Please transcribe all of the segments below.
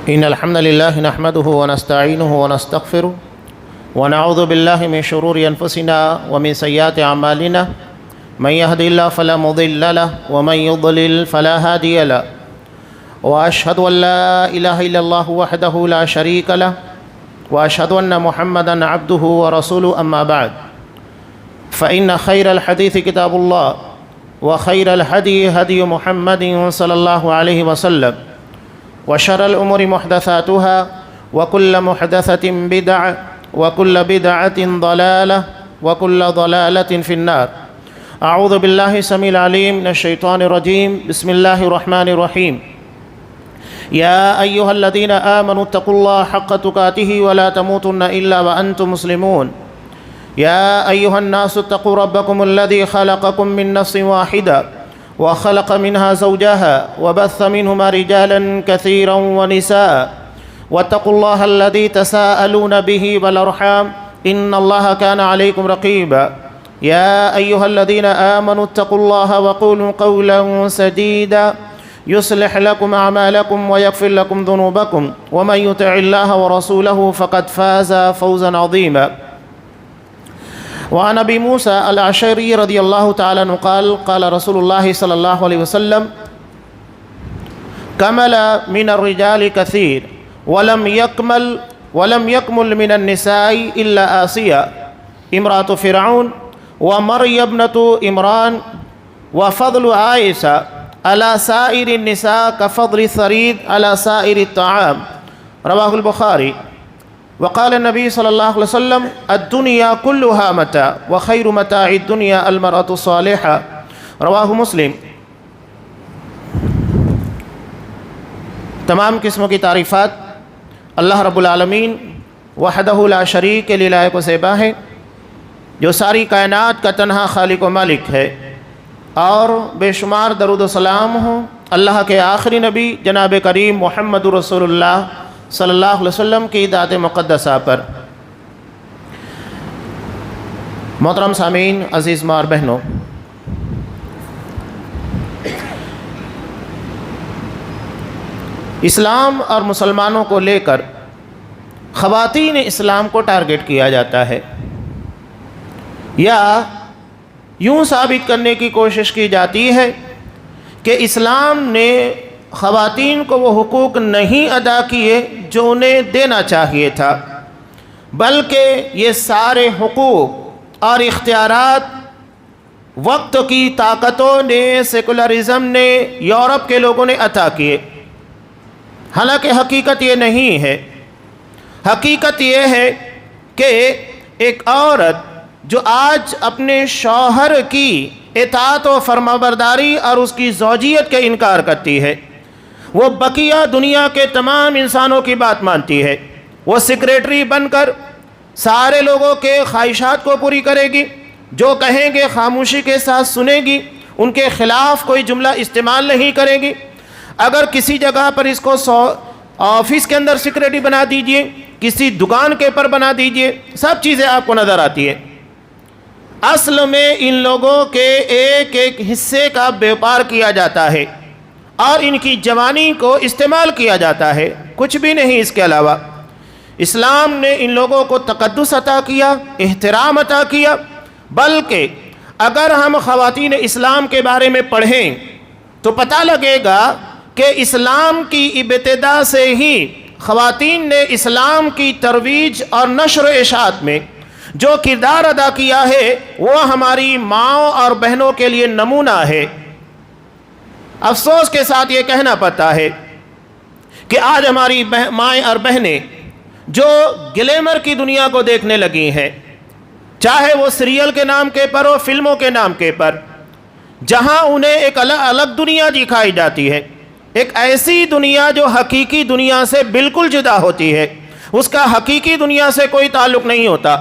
إن الحمد لله نحمده ونستعينه ونستغفره ونعوذ بالله من شرور أنفسنا ومن سيئات أعمالنا من يهد الله فلا مضل له ومن يضلل فلا هادي له وأشهد أن لا إله إلا الله وحده لا شريك له وأشهد أن محمدا عبده ورسوله أما بعد فإن خير الحديث كتاب الله وخير الهدي هدي محمد صلى الله عليه وسلم وشر الأمور محدثاتها وكل محدثة بدعة وكل بدعة ضلالة وكل ضلالة في النار. أعوذ بالله السميع العليم من الشيطان الرجيم. بسم الله الرحمن الرحيم. يا أيها الذين آمنوا اتقوا الله حق تقاته ولا تموتن إلا وأنتم مسلمون. يا أيها الناس اتقوا ربكم الذي خلقكم من نفس واحدة وخلق منها زوجها وبث منهما رجالا كثيرا ونساء واتقوا الله الذي تساءلون به والأرحام إن الله كان عليكم رقيبا. يا أيها الذين آمنوا اتقوا الله وقولوا قولا سديدا يصلح لكم أعمالكم ويغفر لكم ذنوبكم ومن يطع الله ورسوله فقد فاز فوزا عظيما. وعن أبي موسى الأشعري رضي الله تعالى عنه قال قال رسول الله صلى الله عليه وسلم كمل من الرجال كثير ولم يكمل من النساء إلا آسيا امرأة فرعون ومريم ابنة عمران وفضل عائشة على سائر النساء كفضل الثريد على سائر الطعام رواه البخاري. وقال النبي صلى الله عليه وسلم الدنيا كلها متاع وخير متاع الدنيا المرأة الصالحة رواہ مسلم. تمام قسموں کی تعریفات اللہ رب العالمین وحدہ لا شریک کے لیے لائق و زیبا ہے، جو ساری کائنات کا تنہا خالق و مالک ہے، اور بے شمار درود و سلام ہوں اللہ کے آخری نبی جناب کریم محمد رسول اللہ صلی اللہ علیہ وسلم کی ذات مقدسہ پر. محترم سامعین، عزیز ماں اور بہنوں، اسلام اور مسلمانوں کو لے کر خواتین اسلام کو ٹارگٹ کیا جاتا ہے، یا یوں ثابت کرنے کی کوشش کی جاتی ہے کہ اسلام نے خواتین کو وہ حقوق نہیں ادا کیے جو انہیں دینا چاہیے تھا، بلکہ یہ سارے حقوق اور اختیارات وقت کی طاقتوں نے، سیکولرزم نے، یورپ کے لوگوں نے عطا کیے. حالانکہ حقیقت یہ نہیں ہے. حقیقت یہ ہے کہ ایک عورت جو آج اپنے شوہر کی اطاعت و فرمانبرداری اور اس کی زوجیت کا انکار کرتی ہے، وہ بقیہ دنیا کے تمام انسانوں کی بات مانتی ہے. وہ سیکریٹری بن کر سارے لوگوں کے خواہشات کو پوری کرے گی، جو کہیں گے خاموشی کے ساتھ سنے گی، ان کے خلاف کوئی جملہ استعمال نہیں کرے گی. اگر کسی جگہ پر اس کو آفس کے اندر سیکریٹری بنا دیجئے، کسی دکان کے پر بنا دیجئے، سب چیزیں آپ کو نظر آتی ہیں. اصل میں ان لوگوں کے ایک ایک حصے کا بیوپار کیا جاتا ہے اور ان کی جوانی کو استعمال کیا جاتا ہے، کچھ بھی نہیں اس کے علاوہ. اسلام نے ان لوگوں کو تقدس عطا کیا، احترام عطا کیا. بلکہ اگر ہم خواتین اسلام کے بارے میں پڑھیں تو پتہ لگے گا کہ اسلام کی ابتدا سے ہی خواتین نے اسلام کی ترویج اور نشر و اشاعت میں جو کردار ادا کیا ہے وہ ہماری ماؤں اور بہنوں کے لیے نمونہ ہے. افسوس کے ساتھ یہ کہنا پڑتا ہے کہ آج ہماری مائیں اور بہنیں جو گلیمر کی دنیا کو دیکھنے لگی ہیں، چاہے وہ سیریل کے نام کے پر ہو، فلموں کے نام کے پر، جہاں انہیں ایک الگ دنیا دکھائی جاتی ہے، ایک ایسی دنیا جو حقیقی دنیا سے بالکل جدا ہوتی ہے، اس کا حقیقی دنیا سے کوئی تعلق نہیں ہوتا.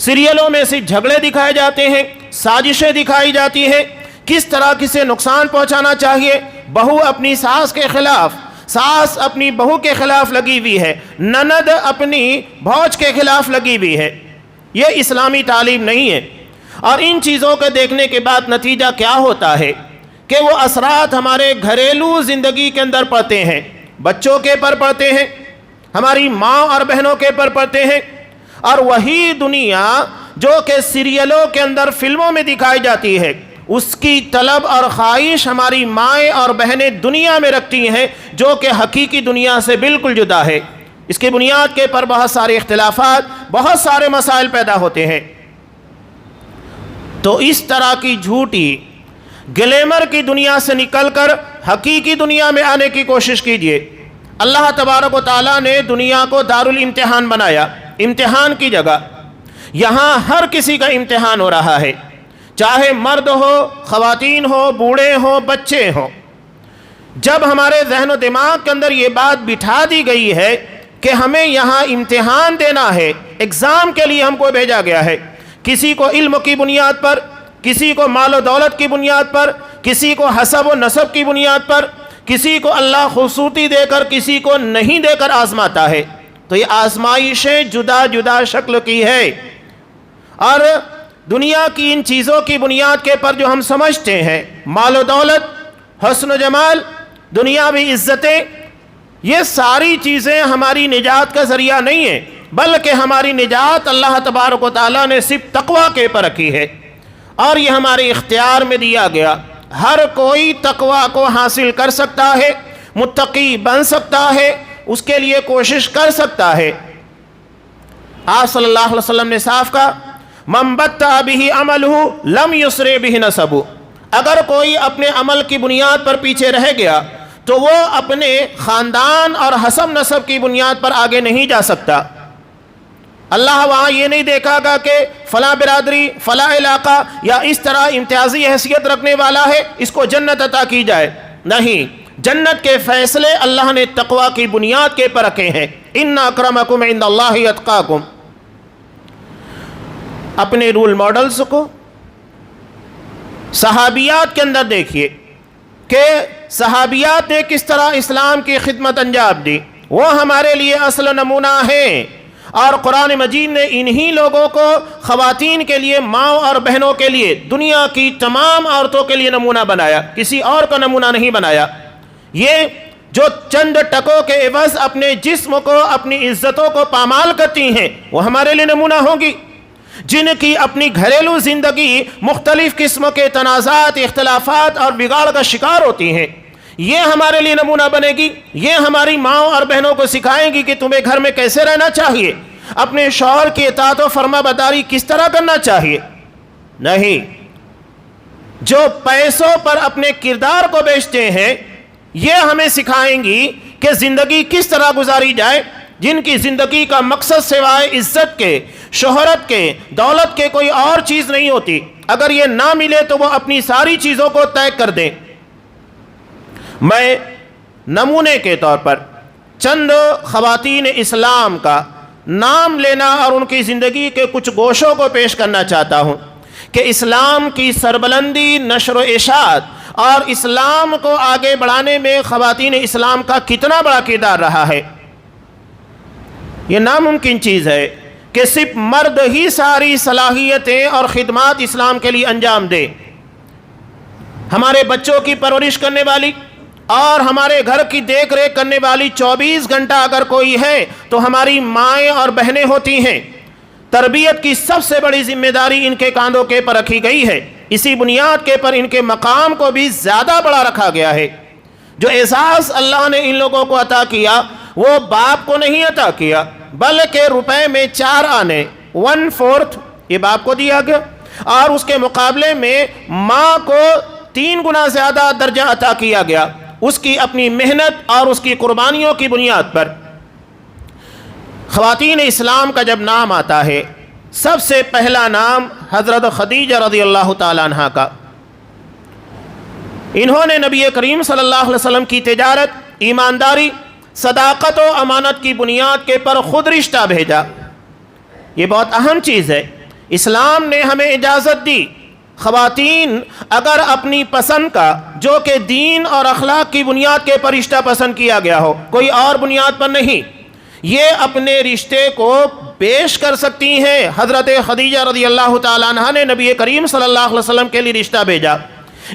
سیریلوں میں صرف جھگڑے دکھائے جاتے ہیں، سازشیں دکھائی جاتی ہیں، کس طرح کسے نقصان پہنچانا چاہیے. بہو اپنی ساس کے خلاف، ساس اپنی بہو کے خلاف لگی ہوئی ہے، نند اپنی بھوج کے خلاف لگی ہوئی ہے. یہ اسلامی تعلیم نہیں ہے. اور ان چیزوں کو دیکھنے کے بعد نتیجہ کیا ہوتا ہے کہ وہ اثرات ہمارے گھریلو زندگی کے اندر پڑتے ہیں. بچوں کے پر پڑتے ہیں، ہماری ماں اور بہنوں کے پر پڑتے ہیں، اور وہی دنیا جو کہ سیریلوں کے اندر فلموں میں دکھائی جاتی ہے، اس کی طلب اور خواہش ہماری مائیں اور بہنیں دنیا میں رکھتی ہیں، جو کہ حقیقی دنیا سے بالکل جدا ہے۔ اس کی بنیاد کے پر بہت سارے اختلافات، بہت سارے مسائل پیدا ہوتے ہیں۔ تو اس طرح کی جھوٹی گلیمر کی دنیا سے نکل کر حقیقی دنیا میں آنے کی کوشش کیجیے۔ اللہ تبارک و تعالیٰ نے دنیا کو دارالامتحان بنایا، امتحان کی جگہ۔ یہاں ہر کسی کا امتحان ہو رہا ہے، چاہے مرد ہو، خواتین ہو، بوڑھے ہوں، بچے ہوں۔ جب ہمارے ذہن و دماغ کے اندر یہ بات بٹھا دی گئی ہے کہ ہمیں یہاں امتحان دینا ہے، ایگزام کے لیے ہم کو بھیجا گیا ہے، کسی کو علم کی بنیاد پر، کسی کو مال و دولت کی بنیاد پر، کسی کو حسب و نسب کی بنیاد پر، کسی کو اللہ خوبصورتی دے کر، کسی کو نہیں دے کر آزماتا ہے۔ تو یہ آزمائشیں جدا جدا شکل کی ہے، اور دنیا کی ان چیزوں کی بنیاد کے پر جو ہم سمجھتے ہیں، مال و دولت، حسن و جمال، دنیاوی عزتیں، یہ ساری چیزیں ہماری نجات کا ذریعہ نہیں ہیں، بلکہ ہماری نجات اللہ تبارک و تعالیٰ نے صرف تقوی کے پر رکھی ہے، اور یہ ہمارے اختیار میں دیا گیا۔ ہر کوئی تقوی کو حاصل کر سکتا ہے، متقی بن سکتا ہے، اس کے لیے کوشش کر سکتا ہے۔ آپ صلی اللہ علیہ وسلم نے صاف کہا، من بطأ بہ عملہ لم یسرع بہ نسبہ، اگر کوئی اپنے عمل کی بنیاد پر پیچھے رہ گیا تو وہ اپنے خاندان اور حسب نسب کی بنیاد پر آگے نہیں جا سکتا۔ اللہ وہاں یہ نہیں دیکھا گا کہ فلاں برادری، فلاں علاقہ یا اس طرح امتیازی حیثیت رکھنے والا ہے، اس کو جنت عطا کی جائے، نہیں، جنت کے فیصلے اللہ نے تقوی کی بنیاد کے پر رکھے ہیں۔ ان اکرمکم عند اللہ اتقاکم۔ اپنے رول ماڈلز کو صحابیات کے اندر دیکھیے کہ صحابیات نے کس طرح اسلام کی خدمت انجام دی، وہ ہمارے لیے اصل نمونہ ہیں، اور قرآن مجید نے انہی لوگوں کو خواتین کے لیے، ماں اور بہنوں کے لیے، دنیا کی تمام عورتوں کے لیے نمونہ بنایا، کسی اور کا نمونہ نہیں بنایا۔ یہ جو چند ٹکوں کے عوض اپنے جسم کو، اپنی عزتوں کو پامال کرتی ہیں، وہ ہمارے لیے نمونہ ہوں گی۔ جن کی اپنی گھریلو زندگی مختلف قسم کے تنازعات، اختلافات اور بگاڑ کا شکار ہوتی ہیں، یہ ہمارے لیے نمونہ بنے گی۔ یہ ہماری ماں اور بہنوں کو سکھائیں گی کہ تمہیں گھر میں کیسے رہنا چاہیے، اپنے شوہر کی اطاعت و فرما برداری کس طرح کرنا چاہیے۔ نہیں، جو پیسوں پر اپنے کردار کو بیچتے ہیں، یہ ہمیں سکھائیں گی کہ زندگی کس طرح گزاری جائے، جن کی زندگی کا مقصد سوائے عزت کے، شہرت کے، دولت کے کوئی اور چیز نہیں ہوتی۔ اگر یہ نہ ملے تو وہ اپنی ساری چیزوں کو طے کر دیں۔ میں نمونے کے طور پر چند خواتین اسلام کا نام لینا اور ان کی زندگی کے کچھ گوشوں کو پیش کرنا چاہتا ہوں کہ اسلام کی سربلندی، نشر و اشاعت اور اسلام کو آگے بڑھانے میں خواتین اسلام کا کتنا بڑا کردار رہا ہے۔ یہ ناممکن چیز ہے کہ صرف مرد ہی ساری صلاحیتیں اور خدمات اسلام کے لیے انجام دے۔ ہمارے بچوں کی پرورش کرنے والی اور ہمارے گھر کی دیکھ ریکھ کرنے والی 24 گھنٹہ اگر کوئی ہے تو ہماری مائیں اور بہنیں ہوتی ہیں۔ تربیت کی سب سے بڑی ذمہ داری ان کے کاندھوں کے پر رکھی گئی ہے، اسی بنیاد کے پر ان کے مقام کو بھی زیادہ بڑا رکھا گیا ہے۔ جو اعزاز اللہ نے ان لوگوں کو عطا کیا وہ باپ کو نہیں عطا کیا، بلکہ روپے میں 4 آنے 1/4 یہ باپ کو دیا گیا، اور اس کے مقابلے میں ماں کو 3 گنا زیادہ درجہ عطا کیا گیا، اس کی اپنی محنت اور اس کی قربانیوں کی بنیاد پر۔ خواتین اسلام کا جب نام آتا ہے، سب سے پہلا نام حضرت خدیجہ رضی اللہ تعالیٰ عنہ کا۔ انہوں نے نبی کریم صلی اللہ علیہ وسلم کی تجارت، ایمانداری، صداقت و امانت کی بنیاد کے پر خود رشتہ بھیجا۔ یہ بہت اہم چیز ہے۔ اسلام نے ہمیں اجازت دی، خواتین اگر اپنی پسند کا، جو کہ دین اور اخلاق کی بنیاد کے پر رشتہ پسند کیا گیا ہو، کوئی اور بنیاد پر نہیں، یہ اپنے رشتے کو پیش کر سکتی ہیں۔ حضرت خدیجہ رضی اللہ تعالیٰ عنہ نے نبی کریم صلی اللہ علیہ وسلم کے لیے رشتہ بھیجا۔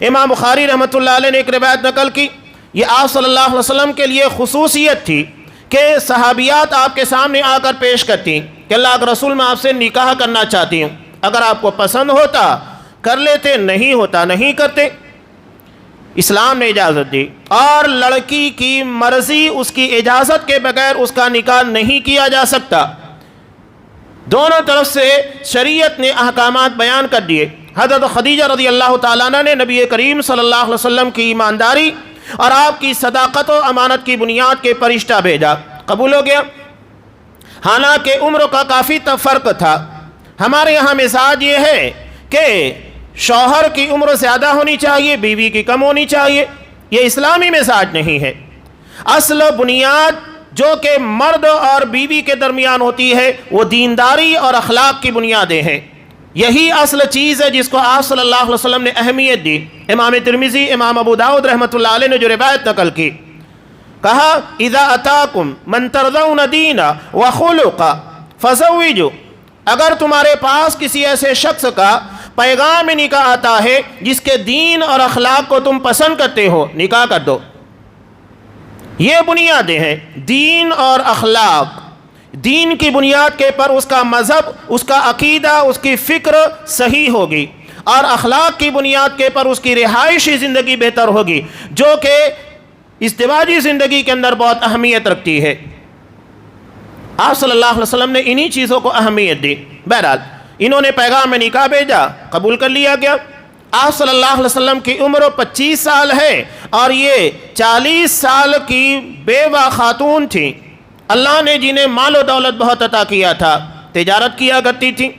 امام بخاری رحمۃ اللہ علیہ نے ایک روایت نقل کی یہ آپ صلی اللہ علیہ وسلم کے لیے خصوصیت تھی کہ صحابیات آپ کے سامنے آ کر پیش کرتی کہ اللہ کے رسول میں آپ سے نکاح کرنا چاہتی ہوں، اگر آپ کو پسند ہوتا کر لیتے، نہیں ہوتا نہیں کرتے۔ اسلام نے اجازت دی، اور لڑکی کی مرضی اس کی اجازت کے بغیر اس کا نکاح نہیں کیا جا سکتا۔ دونوں طرف سے شریعت نے احکامات بیان کر دیے۔ حضرت خدیجہ رضی اللہ تعالیٰ عنہ نے نبی کریم صلی اللہ علیہ وسلم کی ایمانداری اور آپ کی صداقت و امانت کی بنیاد کے پر رشتہ بھیجا، قبول ہو گیا۔ حالانکہ عمر کا کافی فرق تھا۔ ہمارے یہاں مزاج یہ ہے کہ شوہر کی عمر زیادہ ہونی چاہیے، بیوی کی کم ہونی چاہیے، یہ اسلامی مزاج نہیں ہے۔ اصل بنیاد جو کہ مرد اور بیوی کے درمیان ہوتی ہے وہ دینداری اور اخلاق کی بنیادیں ہیں۔ یہی اصل چیز ہے جس کو آپ صلی اللہ علیہ وسلم نے اہمیت دی۔ امام ترمذی، امام ابو داؤد رحمۃ اللہ علیہ نے جو روایت نقل کی، کہا اذا اتاکم من ترضون دینا وخلقا فزوجوا، اگر تمہارے پاس کسی ایسے شخص کا پیغام نکاح آتا ہے جس کے دین اور اخلاق کو تم پسند کرتے ہو، نکاح کر دو۔ یہ بنیادیں ہیں، دین اور اخلاق۔ دین کی بنیاد کے پر اس کا مذہب، اس کا عقیدہ، اس کی فکر صحیح ہوگی، اور اخلاق کی بنیاد کے پر اس کی رہائشی زندگی بہتر ہوگی، جو کہ ازدواجی زندگی کے اندر بہت اہمیت رکھتی ہے۔ آپ صلی اللہ علیہ وسلم نے انہی چیزوں کو اہمیت دی۔ بہرحال انہوں نے پیغام نکاح بھیجا، قبول کر لیا گیا۔ آپ صلی اللہ علیہ وسلم کی عمر 25 سال ہے اور یہ 40 سال کی بیوہ خاتون تھیں۔ اللہ نے جنہیں مال و دولت بہت عطا کیا تھا، تجارت کیا کرتی تھی۔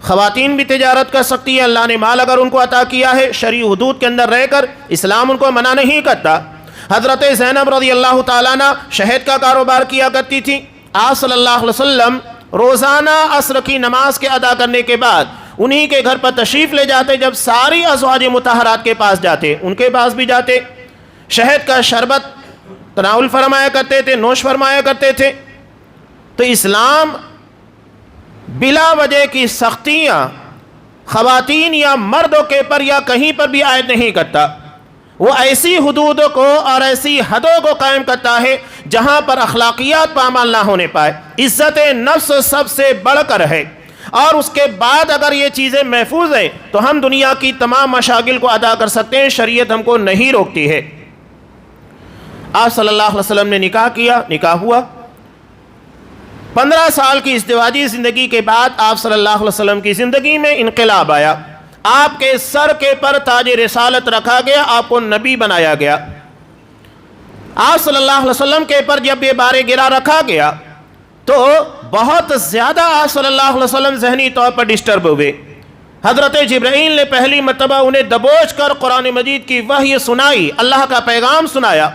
خواتین بھی تجارت کر سکتی ہیں، اللہ نے مال اگر ان کو عطا کیا ہے شرعی حدود کے اندر رہ کر، اسلام ان کو منع نہیں کرتا۔ حضرت زینب رضی اللہ تعالیٰ عنہ شہد کا کاروبار کیا کرتی تھی۔ آپ صلی اللہ علیہ وسلم روزانہ عصر کی نماز کے ادا کرنے کے بعد انہی کے گھر پر تشریف لے جاتے، جب ساری ازواج مطہرات کے پاس جاتے ان کے پاس بھی جاتے، شہد کا شربت تناول فرمایا کرتے تھے، نوش فرمایا کرتے تھے۔ تو اسلام بلا وجہ کی سختیاں خواتین یا مردوں کے پر یا کہیں پر بھی عائد نہیں کرتا۔ وہ ایسی حدودوں کو اور ایسی حدوں کو قائم کرتا ہے جہاں پر اخلاقیات پامال نہ ہونے پائے۔ عزت نفس سب سے بڑھ کر ہے، اور اس کے بعد اگر یہ چیزیں محفوظ ہیں تو ہم دنیا کی تمام مشاغل کو ادا کر سکتے ہیں، شریعت ہم کو نہیں روکتی ہے۔ آپ صلی اللہ علیہ وسلم نے نکاح کیا، نکاح ہوا۔ 15 سال کی ازدواجی زندگی کے بعد آپ صلی اللہ علیہ وسلم کی زندگی میں انقلاب آیا۔ آپ کے سر کے پر تاج رسالت رکھا گیا، آپ کو نبی بنایا گیا۔ آپ صلی اللہ علیہ وسلم کے پر جب یہ بار گرا رکھا گیا تو بہت زیادہ آپ صلی اللہ علیہ وسلم ذہنی طور پر ڈسٹرب ہوئے۔ حضرت جبرائیل نے پہلی مرتبہ انہیں دبوچ کر قرآن مجید کی وحی سنائی، اللہ کا پیغام سنایا۔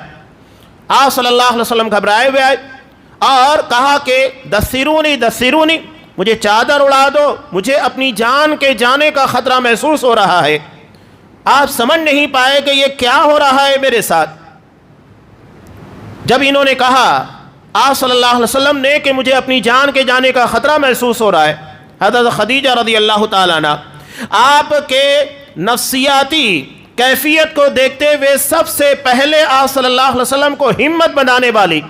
آپ صلی اللہ علیہ وسلم گھبرائے ہوئے آئے اور کہا کہ دثرونی دثرونی، مجھے چادر اڑا دو، مجھے اپنی جان کے جانے کا خطرہ محسوس ہو رہا ہے۔ آپ سمجھ نہیں پائے کہ یہ کیا ہو رہا ہے میرے ساتھ۔ جب انہوں نے کہا آپ صلی اللہ علیہ وسلم نے کہ مجھے اپنی جان کے جانے کا خطرہ محسوس ہو رہا ہے، حضرت خدیجہ رضی اللہ تعالیٰ عنہ آپ کے نفسیاتی کیفیت کو دیکھتے ہوئے سب سے پہلے آپ صلی اللہ علیہ وسلم کو ہمت بنانے والی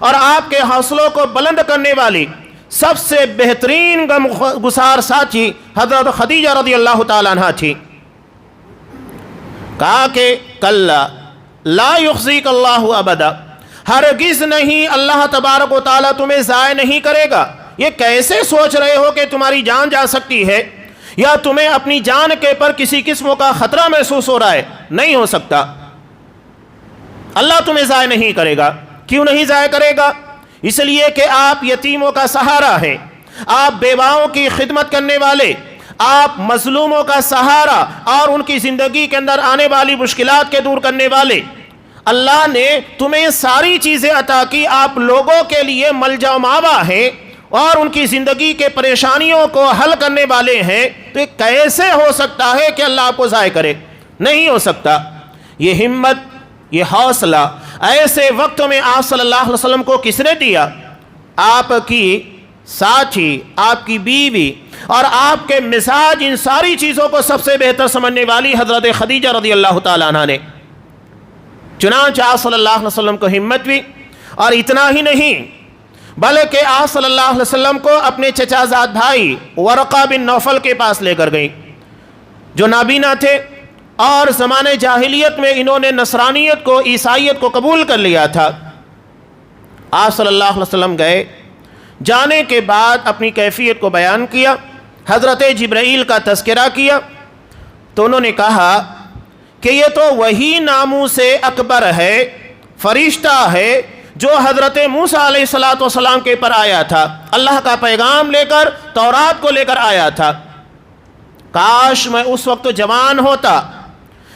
اور آپ کے حوصلوں کو بلند کرنے والی سب سے بہترین غم گسار ساتھی حضرت خدیجہ رضی اللہ تعالیٰ عنہ تھی۔ کہا کہ کلا لا یخزیک اللہ ابدا، ہرگز نہیں، اللہ تبارک و تعالیٰ تمہیں ضائع نہیں کرے گا۔ یہ کیسے سوچ رہے ہو کہ تمہاری جان جا سکتی ہے یا تمہیں اپنی جان کے پر کسی قسم کا خطرہ محسوس ہو رہا ہے؟ نہیں ہو سکتا، اللہ تمہیں ضائع نہیں کرے گا۔ کیوں نہیں ضائع کرے گا؟ اس لیے کہ آپ یتیموں کا سہارا ہیں، آپ بیواؤں کی خدمت کرنے والے، آپ مظلوموں کا سہارا اور ان کی زندگی کے اندر آنے والی مشکلات کے دور کرنے والے۔ اللہ نے تمہیں ساری چیزیں عطا کی، آپ لوگوں کے لیے ملجا و ماوا ہیں اور ان کی زندگی کے پریشانیوں کو حل کرنے والے ہیں۔ تو یہ کیسے ہو سکتا ہے کہ اللہ آپ کو ضائع کرے؟ نہیں ہو سکتا۔ یہ ہمت، یہ حوصلہ ایسے وقت میں آپ صلی اللہ علیہ وسلم کو کس نے دیا؟ آپ کی ساتھی، آپ کی بیوی اور آپ کے مزاج، ان ساری چیزوں کو سب سے بہتر سمجھنے والی حضرت خدیجہ رضی اللہ تعالیٰ عنہ نے۔ چنانچہ آپ صلی اللہ علیہ وسلم کو ہمت ہوئی، اور اتنا ہی نہیں بلکہ آپ صلی اللہ علیہ وسلم کو اپنے چچا زاد بھائی ورقہ بن نوفل کے پاس لے کر گئیں، جو نابینا تھے، اور زمانے جاہلیت میں انہوں نے نصرانیت کو، عیسائیت کو قبول کر لیا تھا۔ آپ صلی اللہ علیہ وسلم گئے، جانے کے بعد اپنی کیفیت کو بیان کیا، حضرت جبرائیل کا تذکرہ کیا، تو انہوں نے کہا کہ یہ تو وہی ناموس اکبر ہے، فرشتہ ہے جو حضرت موسیٰ علیہ السلام کے پر آیا تھا، اللہ کا پیغام لے کر، تورات کو لے کر آیا تھا۔ کاش میں اس وقت جوان ہوتا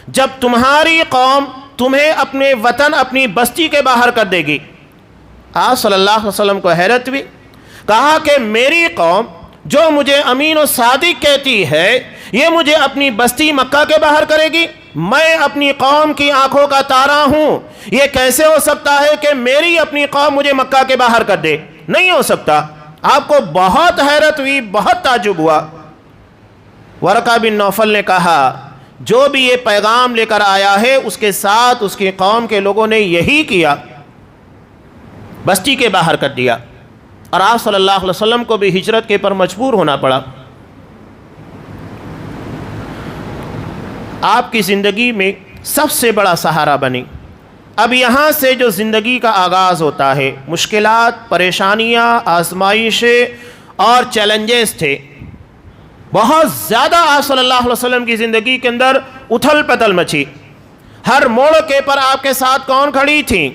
جب تمہاری قوم تمہیں اپنے وطن، اپنی بستی کے باہر کر دے گی۔ آپ صلی اللہ علیہ وسلم کو حیرت بھی، کہا کہ میری قوم جو مجھے امین و صادق کہتی ہے، یہ مجھے اپنی بستی مکہ کے باہر کرے گی؟ میں اپنی قوم کی آنکھوں کا تارا ہوں، یہ کیسے ہو سکتا ہے کہ میری اپنی قوم مجھے مکہ کے باہر کر دے؟ نہیں ہو سکتا۔ آپ کو بہت حیرت ہوئی، بہت تعجب ہوا۔ ورقہ بن نوفل نے کہا جو بھی یہ پیغام لے کر آیا ہے اس کے ساتھ اس کی قوم کے لوگوں نے یہی کیا، بستی کے باہر کر دیا، اور آپ صلی اللہ علیہ وسلم کو بھی ہجرت کے پر مجبور ہونا پڑا۔ آپ کی زندگی میں سب سے بڑا سہارا بنی۔ اب یہاں سے جو زندگی کا آغاز ہوتا ہے، مشکلات، پریشانیاں، آزمائشیں اور چیلنجز تھے بہت زیادہ۔ آپ صلی اللہ علیہ وسلم کی زندگی کے اندر اتھل پتل مچی۔ ہر موڑ کے پر آپ کے ساتھ کون کھڑی تھیں؟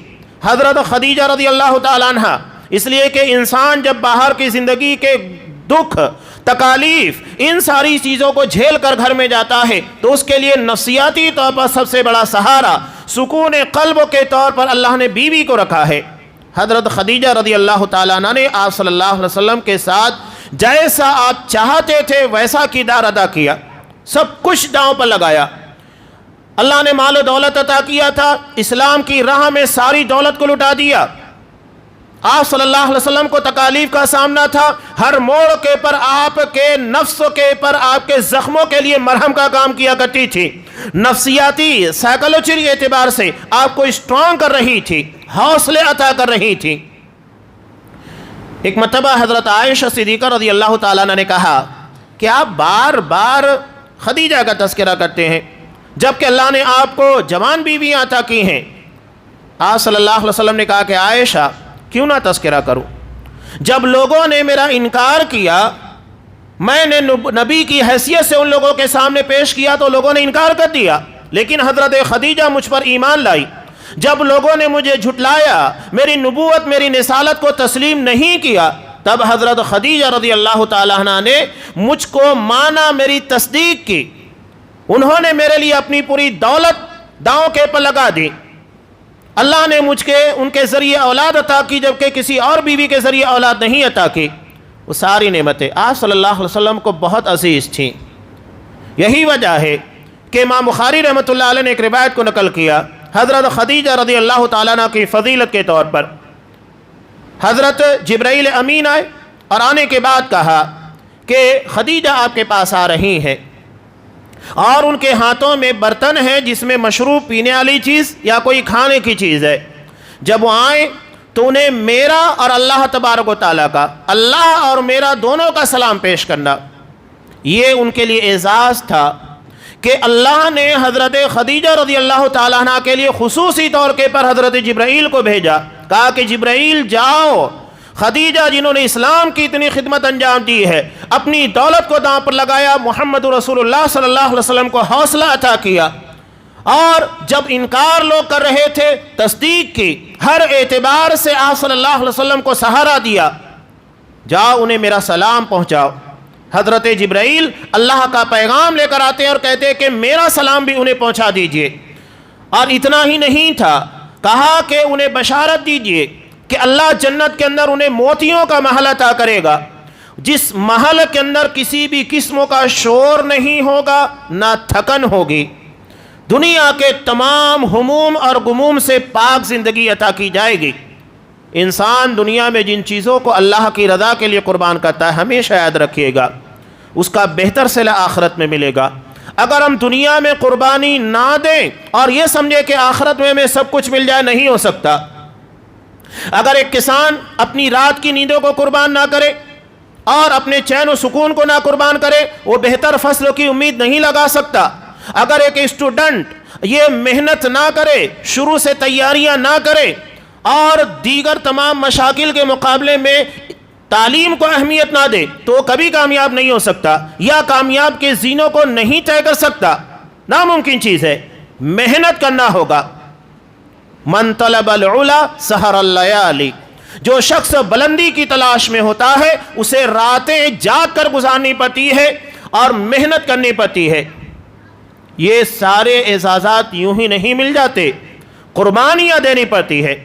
حضرت خدیجہ رضی اللہ تعالیٰ عنہ۔ اس لیے کہ انسان جب باہر کی زندگی کے دکھ، تکالیف، ان ساری چیزوں کو جھیل کر گھر میں جاتا ہے تو اس کے لیے نفسیاتی طور پر سب سے بڑا سہارا، سکون قلب کے طور پر اللہ نے بیوی کو رکھا ہے۔ حضرت خدیجہ رضی اللہ تعالیٰ عنہ نے آپ صلی اللہ علیہ وسلم کے ساتھ جیسا آپ چاہتے تھے ویسا کردار ادا کیا، سب کچھ داؤں پر لگایا۔ اللہ نے مال و دولت عطا کیا تھا، اسلام کی راہ میں ساری دولت کو لٹا دیا۔ آپ صلی اللہ علیہ وسلم کو تکالیف کا سامنا تھا، ہر موڑ کے پر آپ کے نفس کے پر، آپ کے زخموں کے لیے مرہم کا کام کیا کرتی تھی، نفسیاتی سائیکولوجی اعتبار سے آپ کو اسٹرانگ کر رہی تھی، حوصلے عطا کر رہی تھی۔ ایک مرتبہ حضرت عائشہ صدیقہ رضی اللہ تعالیٰ عنہ نے کہا کہ آپ بار بار خدیجہ کا تذکرہ کرتے ہیں جبکہ اللہ نے آپ کو جوان بیویاں عطا کی ہیں۔ آپ صلی اللہ علیہ وسلم نے کہا کہ عائشہ کیوں نہ تذکرہ کروں؟ جب لوگوں نے میرا انکار کیا، میں نے نبی کی حیثیت سے ان لوگوں کے سامنے پیش کیا تو لوگوں نے انکار کر دیا، لیکن حضرت خدیجہ مجھ پر ایمان لائی۔ جب لوگوں نے مجھے جھٹلایا، میری نبوت، میری رسالت کو تسلیم نہیں کیا، تب حضرت خدیجہ رضی اللہ تعالیٰ عنہ نے مجھ کو مانا، میری تصدیق کی۔ انہوں نے میرے لیے اپنی پوری دولت داؤں کے پر لگا دی۔ اللہ نے ان کے ذریعے اولاد عطا کی جبکہ کسی اور بیوی کے ذریعے اولاد نہیں عطا کی۔ وہ ساری نعمتیں آپ صلی اللہ علیہ وسلم کو بہت عزیز تھیں۔ یہی وجہ ہے کہ امام بخاری رحمۃ اللہ علیہ نے ایک روایت کو نقل کیا، حضرت خدیجہ رضی اللہ تعالیٰ عنہ کی فضیلت کے طور پر حضرت جبرائیل امین آئے اور آنے کے بعد کہا کہ خدیجہ آپ کے پاس آ رہی ہیں اور ان کے ہاتھوں میں برتن ہے جس میں مشروب پینے والی چیز یا کوئی کھانے کی چیز ہے۔ جب وہ آئیں تو انہیں میرا اور اللہ تبارک و تعالیٰ کا، اللہ اور میرا دونوں کا سلام پیش کرنا۔ یہ ان کے لیے اعزاز تھا کہ اللہ نے حضرت خدیجہ رضی اللہ تعالیٰ عنہ کے لیے خصوصی طور کے پر حضرت جبرائیل کو بھیجا، کہا کہ جبرائیل جاؤ، خدیجہ جنہوں نے اسلام کی اتنی خدمت انجام دی ہے، اپنی دولت کو داؤں پر لگایا، محمد رسول اللہ صلی اللہ علیہ وسلم کو حوصلہ عطا کیا، اور جب انکار لوگ کر رہے تھے تصدیق کی، ہر اعتبار سے آپ صلی اللہ علیہ وسلم کو سہارا دیا۔ جاؤ انہیں میرا سلام پہنچاؤ۔ حضرت جبرائیل اللہ کا پیغام لے کر آتے ہیں اور کہتے ہیں کہ میرا سلام بھی انہیں پہنچا دیجئے۔ اور اتنا ہی نہیں تھا، کہا کہ انہیں بشارت دیجئے کہ اللہ جنت کے اندر انہیں موتیوں کا محل عطا کرے گا، جس محل کے اندر کسی بھی قسم کا شور نہیں ہوگا، نہ تھکن ہوگی، دنیا کے تمام ہموم اور غموم سے پاک زندگی عطا کی جائے گی۔ انسان دنیا میں جن چیزوں کو اللہ کی رضا کے لیے قربان کرتا ہے، ہمیشہ یاد رکھیے گا اس کا بہتر صلہ آخرت میں ملے گا۔ اگر ہم دنیا میں قربانی نہ دیں اور یہ سمجھے کہ آخرت میں ہمیں سب کچھ مل جائے، نہیں ہو سکتا۔ اگر ایک کسان اپنی رات کی نیندوں کو قربان نہ کرے اور اپنے چین و سکون کو نہ قربان کرے، وہ بہتر فصل کی امید نہیں لگا سکتا۔ اگر ایک اسٹوڈنٹ یہ محنت نہ کرے، شروع سے تیاریاں نہ کرے اور دیگر تمام مشاکل کے مقابلے میں تعلیم کو اہمیت نہ دے، تو وہ کبھی کامیاب نہیں ہو سکتا، یا کامیاب کے زینوں کو نہیں طے کر سکتا۔ ناممکن چیز ہے، محنت کرنا ہوگا۔ من طلب العلا سحر اللیالی، جو شخص بلندی کی تلاش میں ہوتا ہے اسے راتیں جاگ کر گزارنی پڑتی ہے اور محنت کرنی پڑتی ہے۔ یہ سارے اعزازات یوں ہی نہیں مل جاتے، قربانیاں دینی پڑتی ہے۔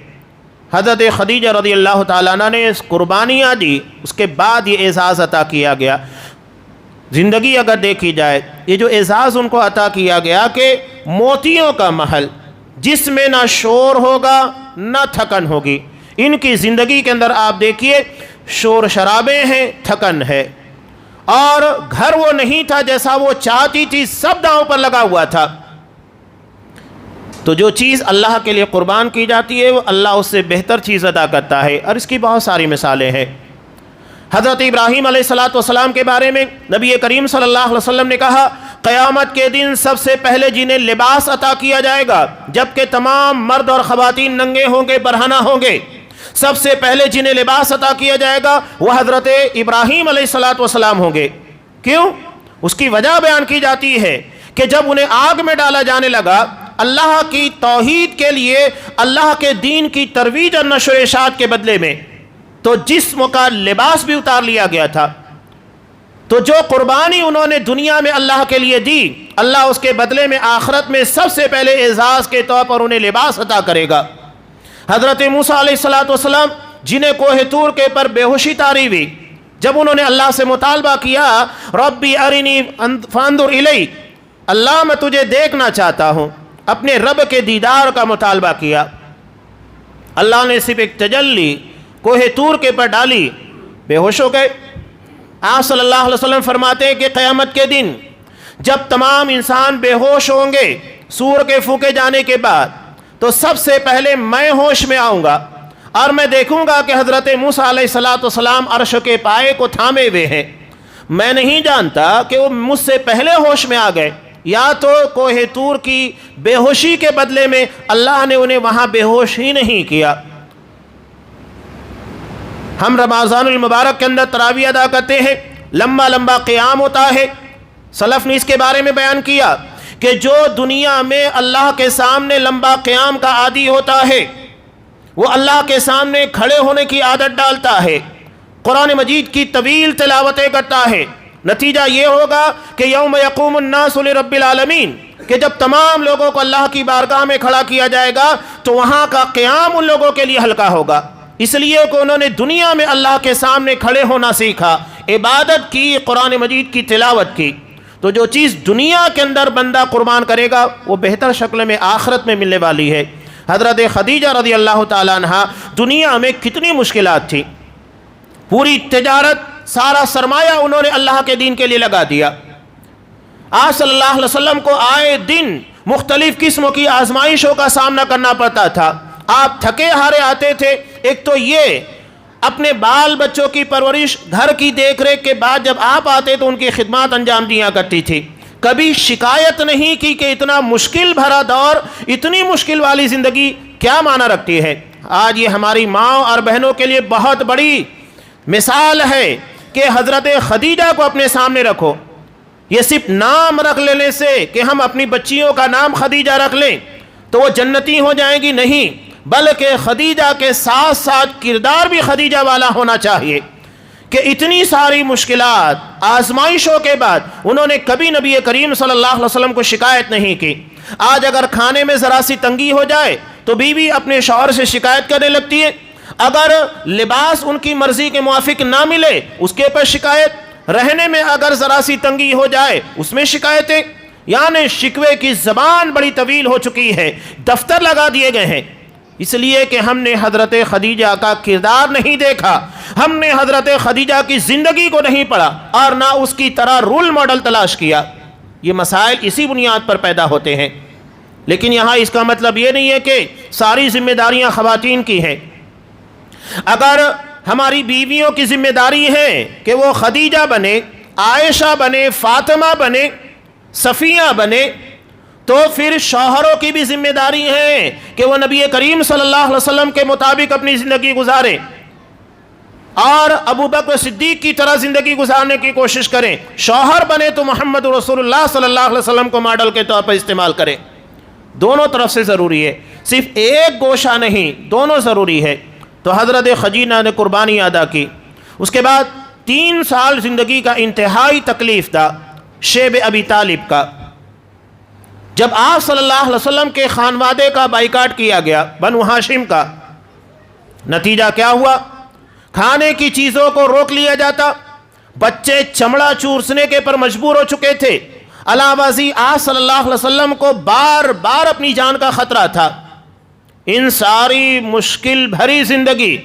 حضرت خدیجہ رضی اللہ تعالیٰ عنہ نے قربانیاں دی، اس کے بعد یہ اعزاز عطا کیا گیا۔ زندگی اگر دیکھی جائے، یہ جو اعزاز ان کو عطا کیا گیا کہ موتیوں کا محل، جس میں نہ شور ہوگا نہ تھکن ہوگی۔ ان کی زندگی کے اندر آپ دیکھیے شور شرابے ہیں، تھکن ہے، اور گھر وہ نہیں تھا جیسا وہ چاہتی تھی، سب داؤں پر لگا ہوا تھا۔ تو جو چیز اللہ کے لیے قربان کی جاتی ہے وہ اللہ اس سے بہتر چیز ادا کرتا ہے، اور اس کی بہت ساری مثالیں ہیں۔ حضرت ابراہیم علیہ السلام کے بارے میں نبی کریم صلی اللہ علیہ وسلم نے کہا، قیامت کے دن سب سے پہلے جنہیں لباس عطا کیا جائے گا، جبکہ تمام مرد اور خواتین ننگے ہوں گے، برہنہ ہوں گے، سب سے پہلے جنہیں لباس عطا کیا جائے گا وہ حضرت ابراہیم علیہ السلام ہوں گے۔ کیوں؟ اس کی وجہ بیان کی جاتی ہے کہ جب انہیں آگ میں ڈالا جانے لگا اللہ کی توحید کے لیے، اللہ کے دین کی ترویج اور نشر و اشاعت کے بدلے میں، تو جسم کا لباس بھی اتار لیا گیا تھا۔ تو جو قربانی انہوں نے دنیا میں اللہ کے لیے دی، اللہ اس کے بدلے میں آخرت میں سب سے پہلے اعزاز کے طور پر انہیں لباس عطا کرے گا۔ حضرت موسیٰ علیہ السلام جنہیں کوہ طور کے پر بے ہوشی طاری ہوئی، جب انہوں نے اللہ سے مطالبہ کیا، ربی ارنی فانظر الی، اللہ میں تجھے دیکھنا چاہتا ہوں، اپنے رب کے دیدار کا مطالبہ کیا، اللہ نے صرف ایک تجلی کوہ طور کے پر ڈالی، بے ہوش ہو گئے۔ آپ صلی اللہ علیہ وسلم فرماتے ہیں کہ قیامت کے دن جب تمام انسان بے ہوش ہوں گے سور کے پھونکے جانے کے بعد، تو سب سے پہلے میں ہوش میں آؤں گا اور میں دیکھوں گا کہ حضرت موسیٰ علیہ السلام عرش کے پائے کو تھامے ہوئے ہیں۔ میں نہیں جانتا کہ وہ مجھ سے پہلے ہوش میں آ گئے، یا تو کوہ طور کی بے ہوشی کے بدلے میں اللہ نے انہیں وہاں بے ہوش ہی نہیں کیا۔ ہم رمضان المبارک کے اندر تراویح ادا کرتے ہیں، لمبا لمبا قیام ہوتا ہے۔ سلف نے اس کے بارے میں بیان کیا کہ جو دنیا میں اللہ کے سامنے لمبا قیام کا عادی ہوتا ہے، وہ اللہ کے سامنے کھڑے ہونے کی عادت ڈالتا ہے، قرآن مجید کی طویل تلاوتیں کرتا ہے۔ نتیجہ یہ ہوگا کہ یوم یقوم الناس لرب العالمین، کہ جب تمام لوگوں کو اللہ کی بارگاہ میں کھڑا کیا جائے گا تو وہاں کا قیام ان لوگوں کے لیے ہلکا ہوگا، اس لیے کہ انہوں نے دنیا میں اللہ کے سامنے کھڑے ہونا سیکھا، عبادت کی، قرآن مجید کی تلاوت کی۔ تو جو چیز دنیا کے اندر بندہ قربان کرے گا وہ بہتر شکل میں آخرت میں ملنے والی ہے۔ حضرت خدیجہ رضی اللہ تعالیٰ عنہ دنیا میں کتنی مشکلات تھی، پوری تجارت، سارا سرمایہ انہوں نے اللہ کے دین کے لیے لگا دیا۔ آپ صلی اللہ علیہ وسلم کو آئے دن مختلف قسموں کی آزمائشوں کا سامنا کرنا پڑتا تھا۔ آپ تھکے ہارے آتے تھے، ایک تو یہ اپنے بال بچوں کی پرورش، گھر کی دیکھ ریکھ کے بعد جب آپ آتے تو ان کی خدمات انجام دیا کرتی تھی، کبھی شکایت نہیں کی کہ اتنا مشکل بھرا دور، اتنی مشکل والی زندگی کیا معنی رکھتی ہے۔ آج یہ ہماری ماں اور بہنوں کے لیے بہت بڑی مثال ہے کہ حضرت خدیجہ کو اپنے سامنے رکھو۔ یہ صرف نام رکھ لینے سے کہ ہم اپنی بچیوں کا نام خدیجہ رکھ لیں تو وہ جنتی ہو جائیں گی، نہیں، بلکہ خدیجہ کے ساتھ ساتھ کردار بھی خدیجہ والا ہونا چاہیے کہ اتنی ساری مشکلات، آزمائشوں کے بعد انہوں نے کبھی نبی کریم صلی اللہ علیہ وسلم کو شکایت نہیں کی۔ آج اگر کھانے میں ذرا سی تنگی ہو جائے تو بیوی اپنے شوہر سے شکایت کرنے لگتی ہے، اگر لباس ان کی مرضی کے موافق نہ ملے اس کے اوپر شکایت، رہنے میں اگر ذرا سی تنگی ہو جائے اس میں شکایتیں، یعنی شکوے کی زبان بڑی طویل ہو چکی ہے، دفتر لگا دیے گئے ہیں، اس لیے کہ ہم نے حضرت خدیجہ کا کردار نہیں دیکھا، ہم نے حضرت خدیجہ کی زندگی کو نہیں پڑھا اور نہ اس کی طرح رول ماڈل تلاش کیا۔ یہ مسائل اسی بنیاد پر پیدا ہوتے ہیں۔ لیکن یہاں اس کا مطلب یہ نہیں ہے کہ ساری ذمہ داریاں خواتین کی ہیں۔ اگر ہماری بیویوں کی ذمہ داری ہے کہ وہ خدیجہ بنے، عائشہ بنے، فاطمہ بنے، صفیہ بنے، تو پھر شوہروں کی بھی ذمہ داری ہے کہ وہ نبی کریم صلی اللہ علیہ وسلم کے مطابق اپنی زندگی گزاریں اور ابو بکر صدیق کی طرح زندگی گزارنے کی کوشش کریں۔ شوہر بنے تو محمد رسول اللہ صلی اللہ علیہ وسلم کو ماڈل کے طور پر استعمال کریں۔ دونوں طرف سے ضروری ہے، صرف ایک گوشہ نہیں، دونوں ضروری ہے۔ تو حضرت خدیجہ نے قربانی ادا کی۔ اس کے بعد 3 سال زندگی کا انتہائی تکلیف تھا شیب ابی طالب کا۔ جب آپ صلی اللہ علیہ وسلم کے خانوادے کا بائیکاٹ کیا گیا، بنو ہاشم کا، نتیجہ کیا ہوا؟ کھانے کی چیزوں کو روک لیا جاتا، بچے چمڑا چورسنے کے پر مجبور ہو چکے تھے۔ علاوہ ازیں آپ صلی اللہ علیہ وسلم کو بار بار اپنی جان کا خطرہ تھا۔ ان ساری مشکل بھری زندگی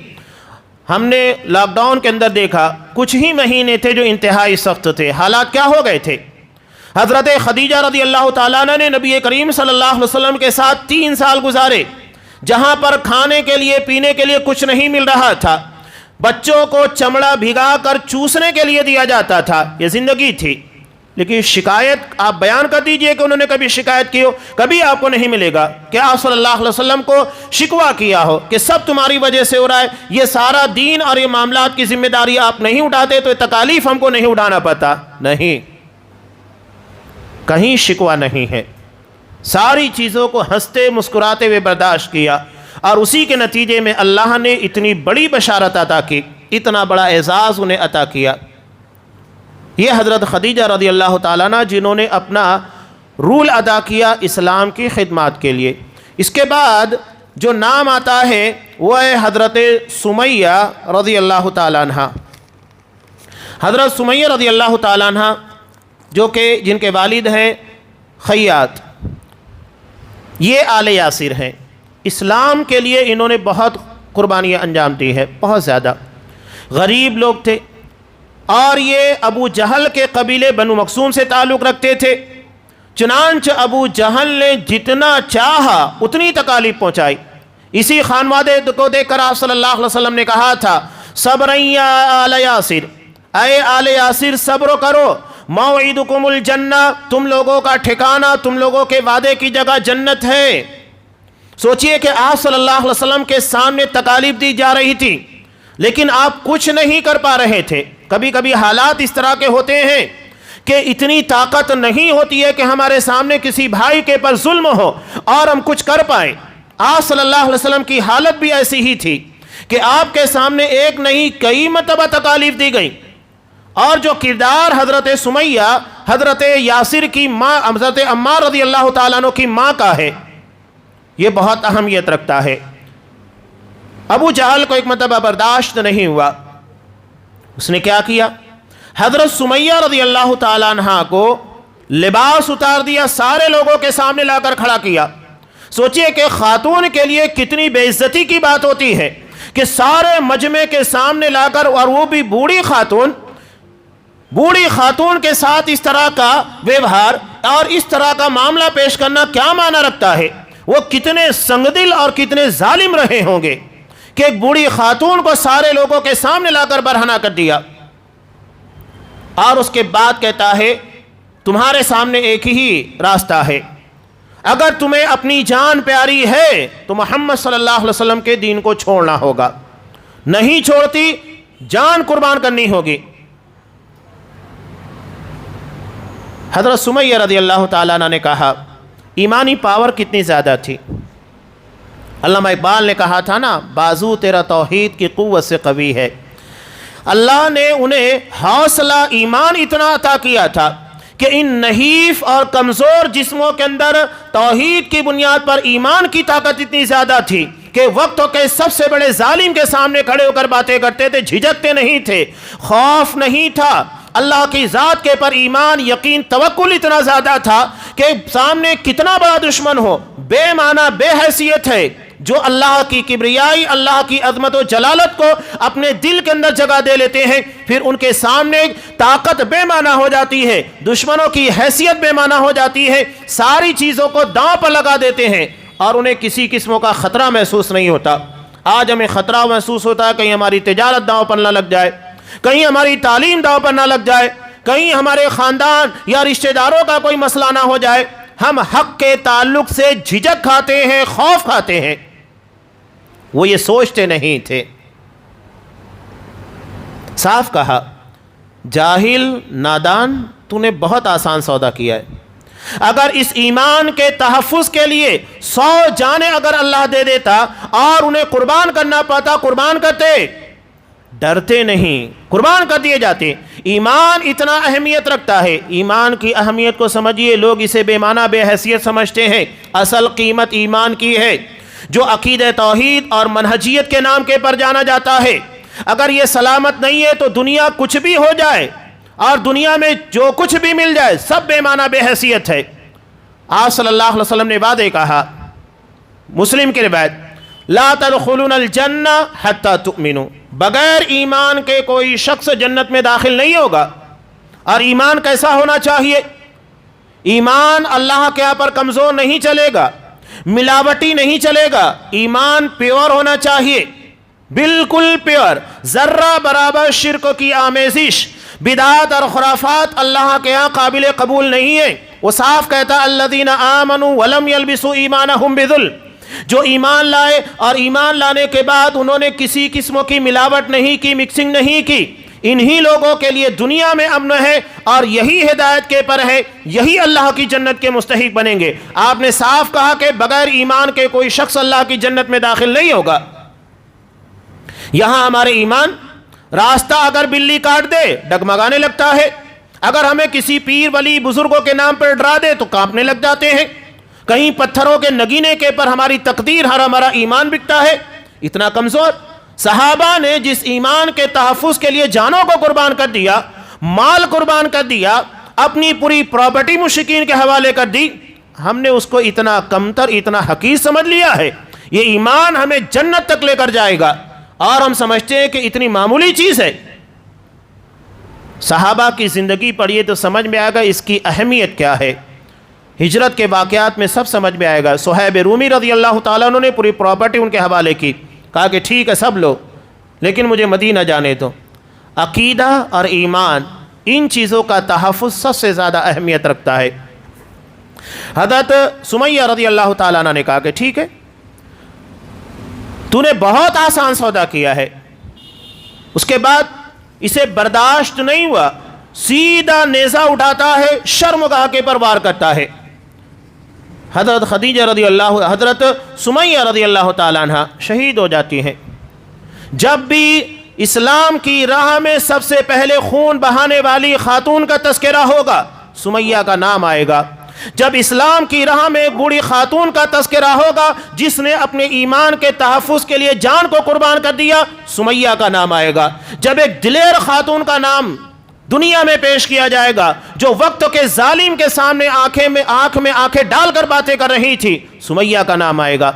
ہم نے لاک ڈاؤن کے اندر دیکھا، کچھ ہی مہینے تھے جو انتہائی سخت تھے۔ حالات کیا ہو گئے تھے؟ حضرت خدیجہ رضی اللہ تعالیٰ عنہ نے نبی کریم صلی اللہ علیہ وسلم کے ساتھ 3 سال گزارے، جہاں پر کھانے کے لیے پینے کے لیے کچھ نہیں مل رہا تھا، بچوں کو چمڑا بھگا کر چوسنے کے لیے دیا جاتا تھا۔ یہ زندگی تھی۔ لیکن شکایت آپ بیان کر دیجئے کہ انہوں نے کبھی شکایت کی ہو؟ کبھی آپ کو نہیں ملے گا کہ آپ صلی اللہ علیہ وسلم کو شکوہ کیا ہو کہ سب تمہاری وجہ سے ہو رہا ہے، یہ سارا دین اور یہ معاملات کی ذمہ داری آپ نہیں اٹھاتے تو یہ تکالیف ہم کو نہیں اٹھانا پڑتا۔ نہیں، کہیں شکوہ نہیں ہے۔ ساری چیزوں کو ہنستے مسکراتے ہوئے برداشت کیا، اور اسی کے نتیجے میں اللہ نے اتنی بڑی بشارت عطا کی، اتنا بڑا اعزاز انہیں عطا کیا۔ یہ حضرت خدیجہ رضی اللہ تعالیٰ عنہ جنہوں نے اپنا رول ادا کیا اسلام کی خدمات کے لیے۔ اس کے بعد جو نام آتا ہے وہ ہے حضرت سمیہ رضی اللہ تعالیٰ عنہ۔ حضرت سمیہ رضی اللہ تعالیٰ عنہ جو کہ جن کے والد ہیں خیاط، یہ آل یاسر ہیں۔ اسلام کے لیے انہوں نے بہت قربانیاں انجام دی ہے، بہت زیادہ۔ غریب لوگ تھے اور یہ ابو جہل کے قبیلے بنو مخزوم سے تعلق رکھتے تھے، چنانچہ ابو جہل نے جتنا چاہا اتنی تکالیف پہنچائی۔ اسی خانوادے کو دیکھ کر آپ صلی اللہ علیہ وسلم نے کہا تھا، صبرًا یا آل یاسر، اے آل یاسر صبر کرو، موعدکم الجنہ، تم لوگوں کا ٹھکانہ، تم لوگوں کے وعدے کی جگہ جنت ہے۔ سوچئے کہ آپ صلی اللہ علیہ وسلم کے سامنے تکالیف دی جا رہی تھی، لیکن آپ کچھ نہیں کر پا رہے تھے۔ کبھی کبھی حالات اس طرح کے ہوتے ہیں کہ اتنی طاقت نہیں ہوتی ہے کہ ہمارے سامنے کسی بھائی کے پر ظلم ہو اور ہم کچھ کر پائیں۔ آپ صلی اللہ علیہ وسلم کی حالت بھی ایسی ہی تھی کہ آپ کے سامنے ایک نہیں کئی مرتبہ تکالیف دی گئی، اور جو کردار حضرت سمیہ حضرت یاسر کی ماں حضرت عمار رضی اللہ تعالیٰ عنہ کی ماں کا ہے، یہ بہت اہمیت رکھتا ہے۔ ابو جہل کو ایک مرتبہ برداشت نہیں ہوا، اس نے کیا کیا؟ حضرت سمیہ رضی اللہ تعالیٰ عنہ کو لباس اتار دیا، سارے لوگوں کے سامنے لا کر کھڑا کیا۔ سوچئے کہ خاتون کے لیے کتنی بے عزتی کی بات ہوتی ہے کہ سارے مجمع کے سامنے لا کر، اور وہ بھی بوڑھی خاتون کے ساتھ اس طرح کا ویوہار اور اس طرح کا معاملہ پیش کرنا کیا معنی رکھتا ہے؟ وہ کتنے سنگدل اور کتنے ظالم رہے ہوں گے کہ ایک بوڑھی خاتون کو سارے لوگوں کے سامنے لا کر برہنہ کر دیا، اور اس کے بعد کہتا ہے تمہارے سامنے ایک ہی راستہ ہے، اگر تمہیں اپنی جان پیاری ہے تو محمد صلی اللہ علیہ وسلم کے دین کو چھوڑنا ہوگا، نہیں چھوڑتی جان قربان کرنی ہوگی۔ حضرت سمیہ رضی اللہ تعالیٰ عنہ نے کہا، ایمانی پاور کتنی زیادہ تھی۔ علامہ اقبال نے کہا تھا نا، بازو تیرا توحید کی قوت سے قوی ہے۔ اللہ نے انہیں حوصلہ ایمان اتنا عطا کیا تھا کہ ان نحیف اور کمزور جسموں کے اندر توحید کی بنیاد پر ایمان کی طاقت اتنی زیادہ تھی کہ وقتوں کے سب سے بڑے ظالم کے سامنے کھڑے ہو کر باتیں کرتے تھے، جھجکتے نہیں تھے، خوف نہیں تھا۔ اللہ کی ذات کے پر ایمان، یقین، توکل اتنا زیادہ تھا کہ سامنے کتنا بڑا دشمن ہو، بے معنی، بے حیثیت ہے، جو اللہ کی کبریائی، اللہ کی عظمت و جلالت کو اپنے دل کے اندر جگہ دے لیتے ہیں، پھر ان کے سامنے طاقت بے معنی ہو جاتی ہے، دشمنوں کی حیثیت بے معنی ہو جاتی ہے، ساری چیزوں کو داؤں پر لگا دیتے ہیں اور انہیں کسی قسم کا خطرہ محسوس نہیں ہوتا۔ آج ہمیں خطرہ محسوس ہوتا ہے کہیں ہماری تجارت داؤں پر نہ لگ جائے، کہیں ہماری تعلیم داؤں پر نہ لگ جائے، کہیں ہمارے خاندان یا رشتہ داروں کا کوئی مسئلہ نہ ہو جائے۔ ہم حق کے تعلق سے جھجک کھاتے ہیں، خوف کھاتے ہیں، وہ یہ سوچتے نہیں تھے۔ صاف کہا، جاہل نادان، تو نے بہت آسان سودا کیا ہے۔ اگر اس ایمان کے تحفظ کے لیے 100 جانیں اگر اللہ دے دیتا اور انہیں قربان کرنا پڑتا، قربان کرتے، ڈرتے نہیں، قربان کر دیے جاتے۔ ایمان اتنا اہمیت رکھتا ہے، ایمان کی اہمیت کو سمجھیے، لوگ اسے بے معنی بے حیثیت سمجھتے ہیں۔ اصل قیمت ایمان کی ہے، جو عقیدہ توحید اور منہجیت کے نام کے پر جانا جاتا ہے۔ اگر یہ سلامت نہیں ہے تو دنیا کچھ بھی ہو جائے اور دنیا میں جو کچھ بھی مل جائے سب بے معنی بے حیثیت ہے۔ آپ صلی اللہ علیہ وسلم نے وعدے کہا، مسلم کی روایت، لا تدخلون الجنہ حتی تؤمنوا، بغیر ایمان کے کوئی شخص جنت میں داخل نہیں ہوگا۔ اور ایمان کیسا ہونا چاہیے؟ ایمان اللہ کے یہاں پر کمزور نہیں چلے گا، ملاوٹی نہیں چلے گا، ایمان پیور ہونا چاہیے، بالکل پیور، ذرہ برابر شرک کی آمیزش، بدعات اور خرافات اللہ کے یہاں قابل قبول نہیں ہے۔ وہ صاف کہتا ہے، الذین آمنوا ولم یلبسوا ایمانہم بظلم، جو ایمان لائے اور ایمان لانے کے بعد انہوں نے کسی قسم کی ملاوٹ نہیں کی، مکسنگ نہیں کی، انہی لوگوں کے لیے دنیا میں امن ہے اور یہی ہدایت کے پر ہے، یہی اللہ کی جنت کے مستحق بنیں گے۔ آپ نے صاف کہا کہ بغیر ایمان کے کوئی شخص اللہ کی جنت میں داخل نہیں ہوگا۔ یہاں ہمارے ایمان، راستہ اگر بلی کاٹ دے ڈگمگانے لگتا ہے، اگر ہمیں کسی پیر ولی بزرگوں کے نام پر ڈرا دے تو کانپنے لگ جاتے ہیں، کہیں پتھروں کے نگینے کے پر ہماری تقدیر، ہمارا ایمان بکتا ہے، اتنا کمزور۔ صحابہ نے جس ایمان کے تحفظ کے لیے جانوں کو قربان کر دیا، مال قربان کر دیا، اپنی پوری پراپرٹی مشرکین کے حوالے کر دی، ہم نے اس کو اتنا کمتر، اتنا حقیر سمجھ لیا ہے۔ یہ ایمان ہمیں جنت تک لے کر جائے گا اور ہم سمجھتے ہیں کہ اتنی معمولی چیز ہے۔ صحابہ کی زندگی پڑھیے تو سمجھ میں آئے گا اس کی اہمیت کیا ہے۔ ہجرت کے واقعات میں سب سمجھ میں آئے گا۔ صہیب رومی رضی اللہ تعالیٰ عنہ نے پوری پراپرٹی ان کے حوالے کی، کہا کہ ٹھیک ہے سب لو، لیکن مجھے مدینہ جانے دو۔ عقیدہ اور ایمان، ان چیزوں کا تحفظ سب سے زیادہ اہمیت رکھتا ہے۔ حضرت سمیہ رضی اللہ تعالیٰ عنہ نے کہا کہ ٹھیک ہے، تو نے بہت آسان سودا کیا ہے۔ اس کے بعد اسے برداشت نہیں ہوا، سیدھا نیزہ اٹھاتا ہے، شرمگاہ کے پر وار کرتا ہے۔ حضرت سمیہ رضی اللہ تعالیٰ عنہ شہید ہو جاتی ہیں۔ جب بھی اسلام کی راہ میں سب سے پہلے خون بہانے والی خاتون کا تذکرہ ہوگا، سمیہ کا نام آئے گا۔ جب اسلام کی راہ میں ایک بوڑھی خاتون کا تذکرہ ہوگا جس نے اپنے ایمان کے تحفظ کے لیے جان کو قربان کر دیا، سمیہ کا نام آئے گا۔ جب ایک دلیر خاتون کا نام دنیا میں پیش کیا جائے گا جو وقت کے ظالم کے سامنے آنکھ میں آنکھیں ڈال کر باتیں کر رہی تھی، سمیہ کا نام آئے گا۔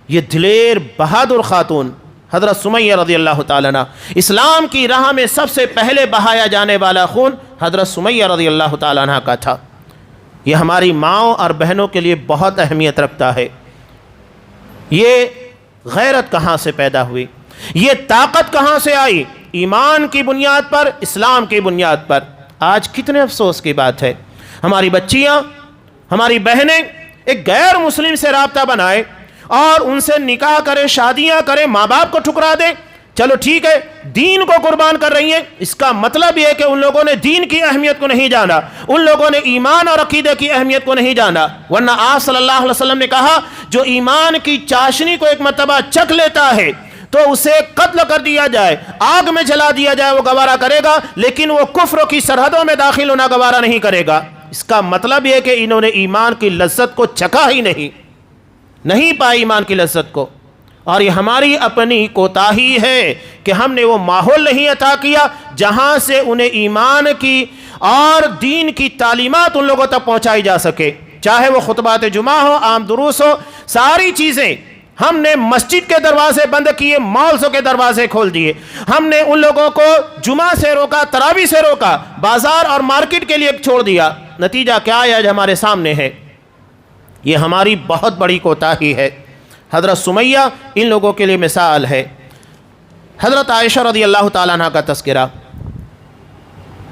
یہ دلیر بہادر خاتون حضرت سمیہ رضی اللہ تعالیٰ عنہ، اسلام کی راہ میں سب سے پہلے بہایا جانے والا خون حضرت سمیہ رضی اللہ تعالیٰ عنہ کا تھا۔ یہ ہماری ماؤں اور بہنوں کے لیے بہت اہمیت رکھتا ہے۔ یہ غیرت کہاں سے پیدا ہوئی؟ یہ طاقت کہاں سے آئی؟ ایمان کی بنیاد پر، اسلام کی بنیاد پر۔ آج کتنے افسوس کی بات ہے، ہماری بچیاں، ہماری بہنیں ایک غیر مسلم سے رابطہ بنائے اور ان سے نکاح کرے، شادیاں کرے، ماں باپ کو ٹھکرا دے۔ چلو ٹھیک ہے، دین کو قربان کر رہی ہیں، اس کا مطلب یہ ہے کہ ان لوگوں نے دین کی اہمیت کو نہیں جانا، ان لوگوں نے ایمان اور عقیدے کی اہمیت کو نہیں جانا۔ ورنہ آپ صلی اللہ علیہ وسلم نے کہا، جو ایمان کی چاشنی کو ایک مرتبہ چکھ لیتا ہے تو اسے قتل کر دیا جائے، آگ میں جلا دیا جائے، وہ گوارا کرے گا، لیکن وہ کفر کی سرحدوں میں داخل ہونا گوارا نہیں کرے گا۔ اس کا مطلب یہ کہ انہوں نے ایمان کی لذت کو چکھا ہی نہیں پائی ایمان کی لذت کو۔ اور یہ ہماری اپنی کوتاہی ہے کہ ہم نے وہ ماحول نہیں عطا کیا جہاں سے انہیں ایمان کی اور دین کی تعلیمات ان لوگوں تک پہنچائی جا سکے، چاہے وہ خطبات جمعہ ہو، عام دروس ہو، ساری چیزیں ہم نے مسجد کے دروازے بند کیے، مالزوں کے دروازے کھول دیے، ہم نے ان لوگوں کو جمعہ سے روکا، تراویح سے روکا، بازار اور مارکیٹ کے لیے چھوڑ دیا۔ نتیجہ کیا ہے جو ہمارے سامنے ہے؟ یہ ہماری بہت بڑی کوتاہی ہے۔ حضرت سمیہ ان لوگوں کے لیے مثال ہے۔ حضرت عائشہ رضی اللہ تعالیٰ عنہ کا تذکرہ۔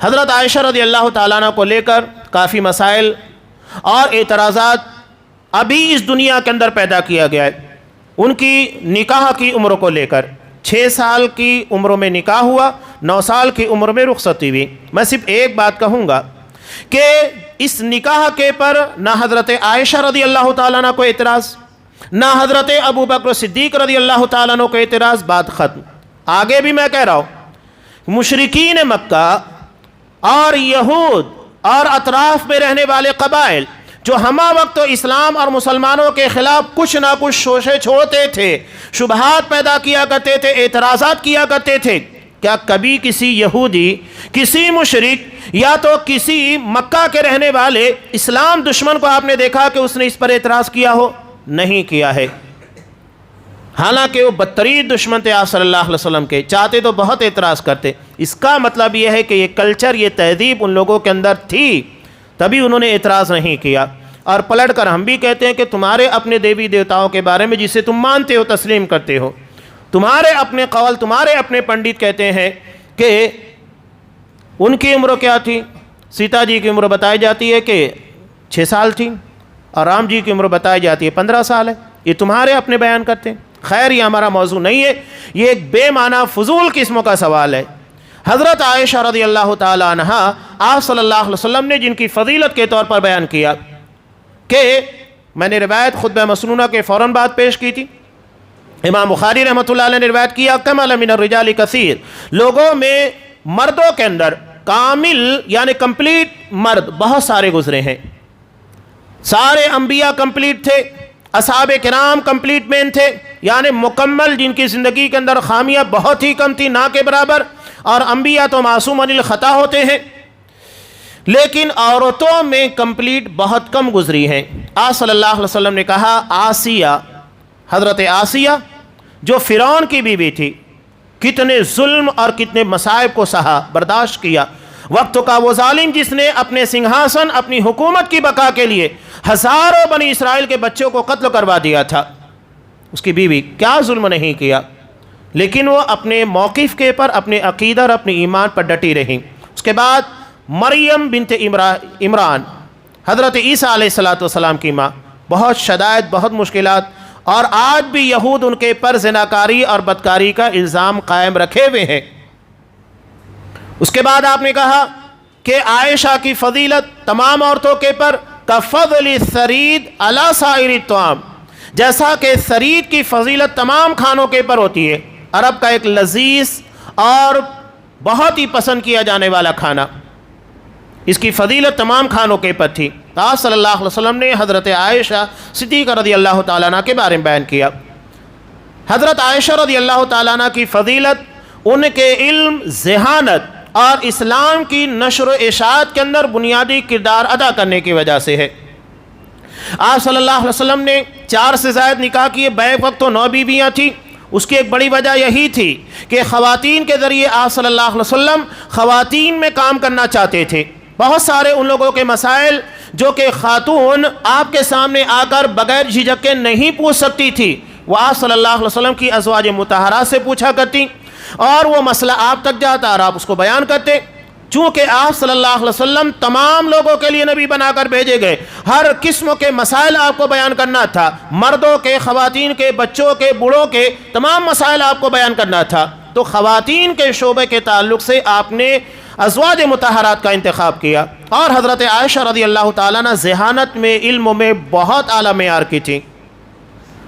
حضرت عائشہ رضی اللہ تعالیٰ عنہ کو لے کر کافی مسائل اور اعتراضات ابھی اس دنیا کے اندر پیدا کیا گیا ہے۔ ان کی نکاح کی عمر کو لے کر 6 سال کی عمر میں نکاح ہوا، 9 سال کی عمر میں رخصتی ہوئی۔ میں صرف ایک بات کہوں گا کہ اس نکاح کے پر نہ حضرت عائشہ رضی اللہ تعالیٰ عنہ کو اعتراض، نہ حضرت ابو بکر صدیق رضی اللہ تعالیٰ عنہ کو اعتراض، بات ختم۔ آگے بھی میں کہہ رہا ہوں، مشرکین مکہ اور یہود اور اطراف میں رہنے والے قبائل جو ہمہ وقت اسلام اور مسلمانوں کے خلاف کچھ نہ کچھ شوشے چھوڑتے تھے، شبہات پیدا کیا کرتے تھے، اعتراضات کیا کرتے تھے، کیا کبھی کسی یہودی، کسی مشرک یا تو کسی مکہ کے رہنے والے اسلام دشمن کو آپ نے دیکھا کہ اس نے اس پر اعتراض کیا ہو؟ نہیں کیا ہے۔ حالانکہ وہ بدترین دشمن تھے آپ صلی اللہ علیہ وسلم کے، چاہتے تو بہت اعتراض کرتے۔ اس کا مطلب یہ ہے کہ یہ کلچر، یہ تہذیب ان لوگوں کے اندر تھی، تبھی انہوں نے اعتراض نہیں کیا۔ اور پلٹ کر ہم بھی کہتے ہیں کہ تمہارے اپنے دیوی دیوتاؤں کے بارے میں جسے تم مانتے ہو، تسلیم کرتے ہو، تمہارے اپنے قول، تمہارے اپنے پنڈت کہتے ہیں کہ ان کی عمر کیا تھی؟ سیتا جی کی عمر بتائی جاتی ہے کہ 6 سال تھی، اور رام جی کی عمر بتائی جاتی ہے 15 سال ہے۔ یہ تمہارے اپنے بیان کرتے ہیں۔ خیر، یہ ہمارا موضوع نہیں ہے، یہ ایک بے معنی فضول قسموں کا سوال ہے۔ حضرت عائشہ رضی اللہ تعالی عنہ آپ صلی اللہ علیہ وسلم نے جن کی فضیلت کے طور پر بیان کیا کہ میں نے روایت خطبہ مسنونہ کے فوراً بعد پیش کی تھی، امام بخاری رحمۃ اللہ علیہ نے روایت کیا، کمل من الرجال کثیر، لوگوں میں مردوں کے اندر کامل یعنی کمپلیٹ مرد بہت سارے گزرے ہیں۔ سارے انبیاء کمپلیٹ تھے، اصحاب کرام کمپلیٹ مین تھے، یعنی مکمل، جن کی زندگی کے اندر خامیاں بہت ہی کم تھی، نہ کے برابر، اور انبیاء تو معصوم عن الخطا ہوتے ہیں۔ لیکن عورتوں میں کمپلیٹ بہت کم گزری ہیں۔ آپ صلی اللہ علیہ وسلم نے کہا، آسیہ، حضرت آسیہ جو فرعون کی بیوی تھی، کتنے ظلم اور کتنے مصائب کو سہا، برداشت کیا۔ وقت کا وہ ظالم جس نے اپنے سنگھاسن، اپنی حکومت کی بقا کے لیے ہزاروں بنی اسرائیل کے بچوں کو قتل کروا دیا تھا، اس کی بیوی کیا ظلم نہیں کیا، لیکن وہ اپنے موقف کے پر، اپنے عقیدہ اور اپنے ایمان پر ڈٹی رہیں۔ اس کے بعد مریم بنت عمران، حضرت عیسیٰ علیہ السلام کی ماں، بہت شدائد، بہت مشکلات، اور آج بھی یہود ان کے پر زناکاری اور بدکاری کا الزام قائم رکھے ہوئے ہیں۔ اس کے بعد آپ نے کہا کہ عائشہ کی فضیلت تمام عورتوں کے پر کفضل الثرید علی سائر الطعام، جیسا کہ ثرید کی فضیلت تمام کھانوں کے پر ہوتی ہے، عرب کا ایک لذیذ اور بہت ہی پسند کیا جانے والا کھانا، اس کی فضیلت تمام کھانوں کے پر تھی۔ آپ صلی اللہ علیہ وسلم نے حضرت عائشہ صدیقہ رضی اللہ تعالیٰ عنہ کے بارے میں بیان کیا۔ حضرت عائشہ رضی اللہ تعالیٰ عنہ کی فضیلت ان کے علم، ذہانت اور اسلام کی نشر و اشاعت کے اندر بنیادی کردار ادا کرنے کی وجہ سے ہے۔ آپ صلی اللہ علیہ وسلم نے 4 سے زائد نکاح کیے، بیک وقت تو 9 بیویاں تھیں۔ اس کی ایک بڑی وجہ یہی تھی کہ خواتین کے ذریعے آپ صلی اللہ علیہ وسلم خواتین میں کام کرنا چاہتے تھے۔ بہت سارے ان لوگوں کے مسائل جو کہ خاتون آپ کے سامنے آ کر بغیر جھجک کے نہیں پوچھ سکتی تھی، وہ آپ صلی اللہ علیہ وسلم کی ازواج مطہرات سے پوچھا کرتی، اور وہ مسئلہ آپ تک جاتا اور آپ اس کو بیان کرتے۔ چونکہ آپ صلی اللہ علیہ وسلم تمام لوگوں کے لیے نبی بنا کر بھیجے گئے، ہر قسم کے مسائل آپ کو بیان کرنا تھا، مردوں کے، خواتین کے، بچوں کے، بوڑھوں کے، تمام مسائل آپ کو بیان کرنا تھا۔ تو خواتین کے شعبے کے تعلق سے آپ نے ازواج مطہرات کا انتخاب کیا، اور حضرت عائشہ رضی اللہ تعالیٰ عنہ ذہانت میں، علم میں بہت اعلیٰ معیار کی تھی،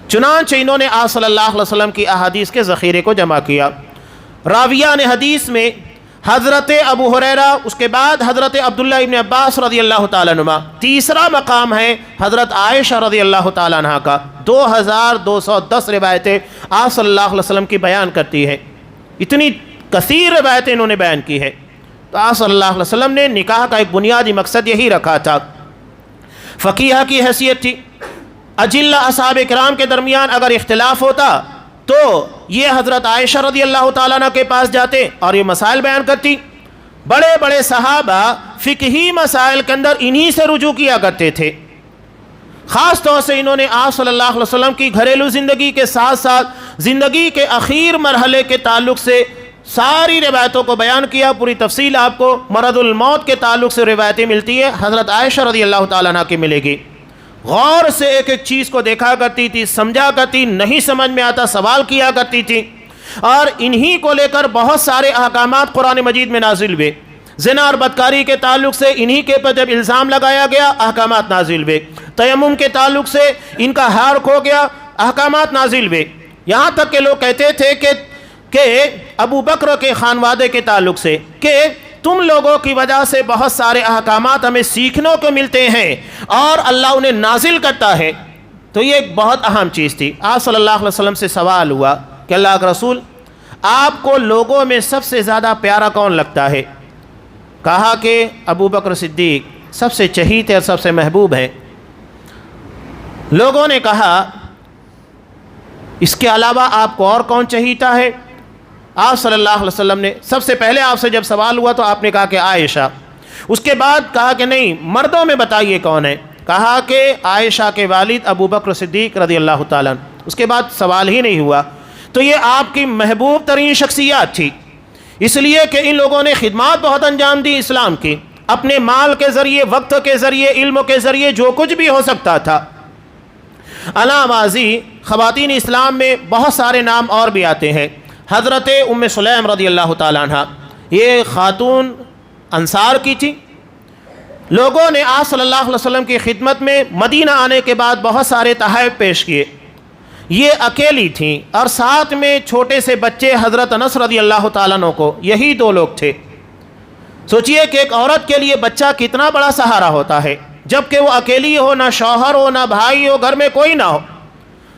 چنانچہ انہوں نے آپ صلی اللہ علیہ وسلم کی احادیث کے ذخیرے کو جمع کیا۔ راویان حدیث میں حضرت ابو ہریرہ، اس کے بعد حضرت عبداللہ ابن عباس رضی اللہ تعالیٰ عنہ، تیسرا مقام ہے حضرت عائشہ رضی اللہ تعالیٰ عنہ کا۔ 2210 روایتیں آپ صلی اللہ علیہ وسلم کی بیان کرتی ہے، اتنی کثیر روایتیں انہوں نے بیان کی ہے۔ تو آپ صلی اللہ علیہ وسلم نے نکاح کا ایک بنیادی مقصد یہی رکھا تھا، فقیہ کی حیثیت تھی، اجلہ اصحاب کرام کے درمیان اگر اختلاف ہوتا تو یہ حضرت عائشہ رضی اللہ تعالیٰ عنہ کے پاس جاتے اور یہ مسائل بیان کرتی. بڑے بڑے صحابہ فقہی مسائل کے اندر انہی سے رجوع کیا کرتے تھے. خاص طور سے انہوں نے آپ صلی اللہ علیہ وسلم کی گھریلو زندگی کے ساتھ ساتھ زندگی کے اخیر مرحلے کے تعلق سے ساری روایتوں کو بیان کیا. پوری تفصیل آپ کو مرض الموت کے تعلق سے روایتیں ملتی ہے حضرت عائشہ رضی اللہ تعالیٰ عنہ کی ملے گی. غور سے ایک ایک چیز کو دیکھا کرتی تھی, سمجھا کرتی, نہیں سمجھ میں آتا سوال کیا کرتی تھی, اور انہی کو لے کر بہت سارے احکامات قرآن مجید میں نازل ہوئے. زنا اور بدکاری کے تعلق سے انہی کے پر جب الزام لگایا گیا احکامات نازل ہوئے. تیمم کے تعلق سے ان کا ہار کھو گیا, احکامات نازل ہوئے. یہاں تک کہ لوگ کہتے تھے کہ ابو بکر کے خانوادے کے تعلق سے کہ تم لوگوں کی وجہ سے بہت سارے احکامات ہمیں سیکھنے کو ملتے ہیں اور اللہ انہیں نازل کرتا ہے. تو یہ ایک بہت اہم چیز تھی. آپ صلی اللہ علیہ وسلم سے سوال ہوا کہ اللہ کے رسول آپ کو لوگوں میں سب سے زیادہ پیارا کون لگتا ہے؟ کہا کہ ابو بکر صدیق سب سے چہیتے اور سب سے محبوب ہیں. لوگوں نے کہا اس کے علاوہ آپ کو اور کون چہیتا ہے؟ آپ صلی اللہ علیہ وسلم نے سب سے پہلے آپ سے جب سوال ہوا تو آپ نے کہا کہ عائشہ. اس کے بعد کہا کہ نہیں مردوں میں بتائیے کون ہے؟ کہا کہ عائشہ کے والد ابو بکر صدیق رضی اللہ تعالیٰ عنہ. اس کے بعد سوال ہی نہیں ہوا. تو یہ آپ کی محبوب ترین شخصیات تھی, اس لیے کہ ان لوگوں نے خدمات بہت انجام دی اسلام کی, اپنے مال کے ذریعے, وقت کے ذریعے, علم کے ذریعے, جو کچھ بھی ہو سکتا تھا. علا ماضی خواتین اسلام میں بہت سارے نام اور بھی آتے ہیں. حضرت ام سلیم رضی اللہ تعالیٰ عنہ یہ خاتون انصار کی تھی. لوگوں نے آپ صلی اللہ علیہ وسلم کی خدمت میں مدینہ آنے کے بعد بہت سارے تحائف پیش کیے. یہ اکیلی تھیں اور ساتھ میں چھوٹے سے بچے حضرت انس رضی اللہ تعالیٰ عنہ کو, یہی دو لوگ تھے. سوچئے کہ ایک عورت کے لیے بچہ کتنا بڑا سہارا ہوتا ہے, جبکہ وہ اکیلی ہو, نہ شوہر ہو, نہ بھائی ہو, گھر میں کوئی نہ ہو.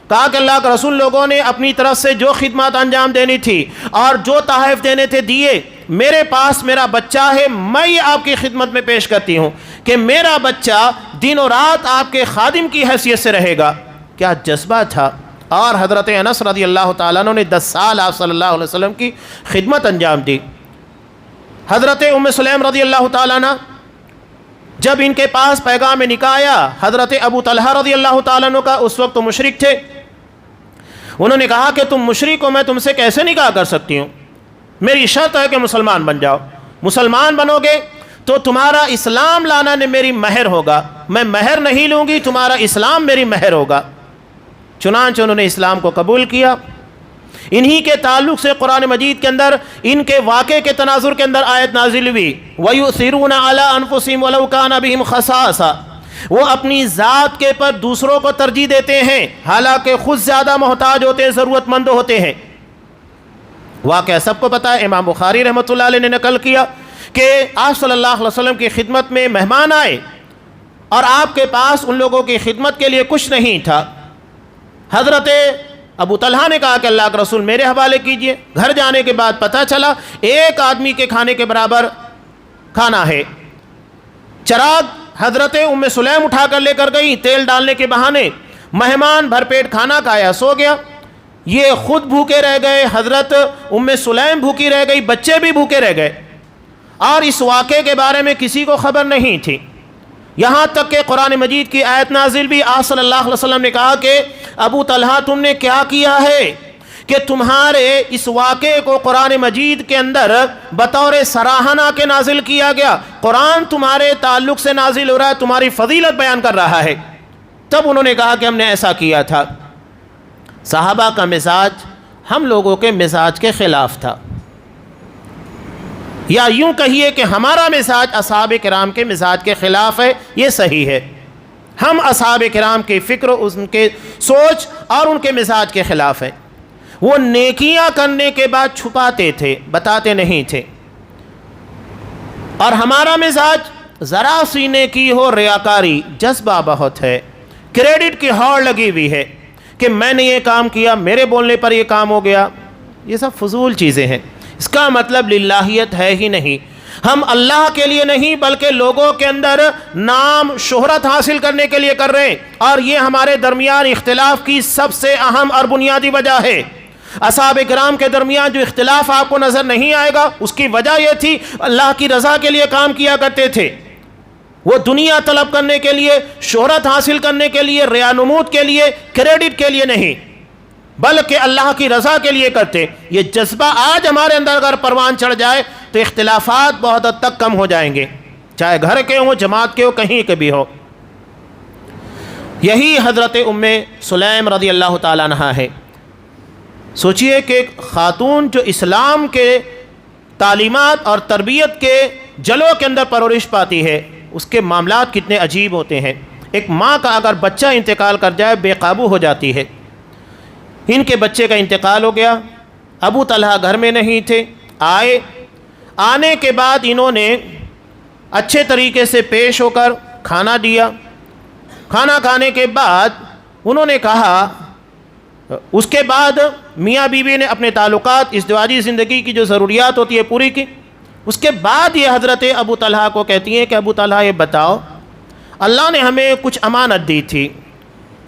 کہا کہ اللہ کے رسول لوگوں نے اپنی طرف سے جو خدمات انجام دینی تھی اور جو تحائف دینے تھے دیے. میرے پاس میرا بچہ ہے, میں یہ آپ کی خدمت میں پیش کرتی ہوں کہ میرا بچہ دن و رات آپ کے خادم کی حیثیت سے رہے گا. کیا جذبہ تھا. اور حضرت انس رضی اللہ تعالیٰ عنہ نے 10 سال آپ صلی اللہ علیہ وسلم کی خدمت انجام دی. حضرت ام سلیم رضی اللہ تعالیٰ عنہ جب ان کے پاس پیغام نکاح آیا, حضرت ابو طلحہ رضی اللہ تعالیٰ عنہ کا اس وقت تو مشرک تھے. انہوں نے کہا کہ تم مشرک ہو, میں تم سے کیسے نکاح کر سکتی ہوں؟ میری شرط ہے کہ مسلمان بن جاؤ. مسلمان بنو گے تو تمہارا اسلام لانا نے میری مہر ہوگا, میں مہر نہیں لوں گی, تمہارا اسلام میری مہر ہوگا. چنانچہ انہوں نے اسلام کو قبول کیا. انہی کے تعلق سے قرآن مجید کے اندر ان کے واقعے کے تناظر کے اندر آیت نازل ہوئی وَيُؤْثِرُونَ عَلَىٰ أَنفُسِهِمْ وَلَوْ كَانَ بِهِمْ خَصَاصَةٌ. وہ اپنی ذات کے پر دوسروں کو ترجیح دیتے ہیں حالانکہ خود زیادہ محتاج ہوتے ہیں, ضرورت مند ہوتے ہیں. واقعہ سب کو پتہ ہے, امام بخاری رحمۃ اللہ علیہ نے نقل کیا کہ آپ صلی اللہ علیہ وسلم کی خدمت میں مہمان آئے اور آپ کے پاس ان لوگوں کی خدمت کے لیے کچھ نہیں تھا. حضرت ابو طلحہ نے کہا کہ اللہ کے رسول میرے حوالے کیجئے. گھر جانے کے بعد پتہ چلا ایک آدمی کے کھانے کے برابر کھانا ہے. چراغ حضرت ام سلیم اٹھا کر لے کر گئی تیل ڈالنے کے بہانے. مہمان بھر پیٹ کھانا کھایا, سو گیا. یہ خود بھوکے رہ گئے, حضرت ام سلیم بھوکی رہ گئی, بچے بھی بھوکے رہ گئے, اور اس واقعے کے بارے میں کسی کو خبر نہیں تھی. یہاں تک کہ قرآن مجید کی آیت نازل بھی. آپ صلی اللہ علیہ وسلم نے کہا کہ ابو طلحہ تم نے کیا کیا ہے کہ تمہارے اس واقعے کو قرآن مجید کے اندر بطور سراہنا کے نازل کیا گیا. قرآن تمہارے تعلق سے نازل ہو رہا ہے, تمہاری فضیلت بیان کر رہا ہے. تب انہوں نے کہا کہ ہم نے ایسا کیا تھا. صحابہ کا مزاج ہم لوگوں کے مزاج کے خلاف تھا, یا یوں کہیے کہ ہمارا مزاج اصحاب کرام کے مزاج کے خلاف ہے. یہ صحیح ہے, ہم اصحاب کرام کی فکر, ان کے سوچ اور ان کے مزاج کے خلاف ہیں. وہ نیکیاں کرنے کے بعد چھپاتے تھے, بتاتے نہیں تھے. اور ہمارا مزاج ذرا سی نیکی ہو ریاکاری, جذبہ بہت ہے, کریڈٹ کی ہوڑ لگی ہوئی ہے کہ میں نے یہ کام کیا, میرے بولنے پر یہ کام ہو گیا. یہ سب فضول چیزیں ہیں, اس کا مطلب للہیت ہے ہی نہیں. ہم اللہ کے لیے نہیں بلکہ لوگوں کے اندر نام شہرت حاصل کرنے کے لیے کر رہے ہیں، اور یہ ہمارے درمیان اختلاف کی سب سے اہم اور بنیادی وجہ ہے۔ اصحاب کرام کے درمیان جو اختلاف آپ کو نظر نہیں آئے گا، اس کی وجہ یہ تھی اللہ کی رضا کے لیے کام کیا کرتے تھے، وہ دنیا طلب کرنے کے لیے، شہرت حاصل کرنے کے لیے، ریا-نمود کے لیے، کریڈٹ کے لیے نہیں، بلکہ اللہ کی رضا کے لیے کرتے۔ یہ جذبہ آج ہمارے اندر اگر پروان چڑھ جائے تو اختلافات بہت حد تک کم ہو جائیں گے، چاہے گھر کے ہوں، جماعت کے ہو، کہیں کے بھی ہو۔ یہی حضرت ام سلیم رضی اللہ تعالیٰ عنہا ہے۔ سوچئے کہ ایک خاتون جو اسلام کے تعلیمات اور تربیت کے جلووں کے اندر پرورش پاتی ہے، اس کے معاملات کتنے عجیب ہوتے ہیں۔ ایک ماں کا اگر بچہ انتقال کر جائے بے قابو ہو جاتی ہے۔ ان کے بچے کا انتقال ہو گیا، ابو طلحہ گھر میں نہیں تھے، آنے کے بعد انہوں نے اچھے طریقے سے پیش ہو کر کھانا دیا۔ کھانا کھانے کے بعد انہوں نے کہا، اس کے بعد میاں بیوی نے اپنے تعلقات، ازدواجی زندگی کی جو ضروریات ہوتی ہے پوری کی۔ اس کے بعد یہ حضرت ابو طلحہ کو کہتی ہیں کہ ابو طلحہ یہ بتاؤ، اللہ نے ہمیں کچھ امانت دی تھی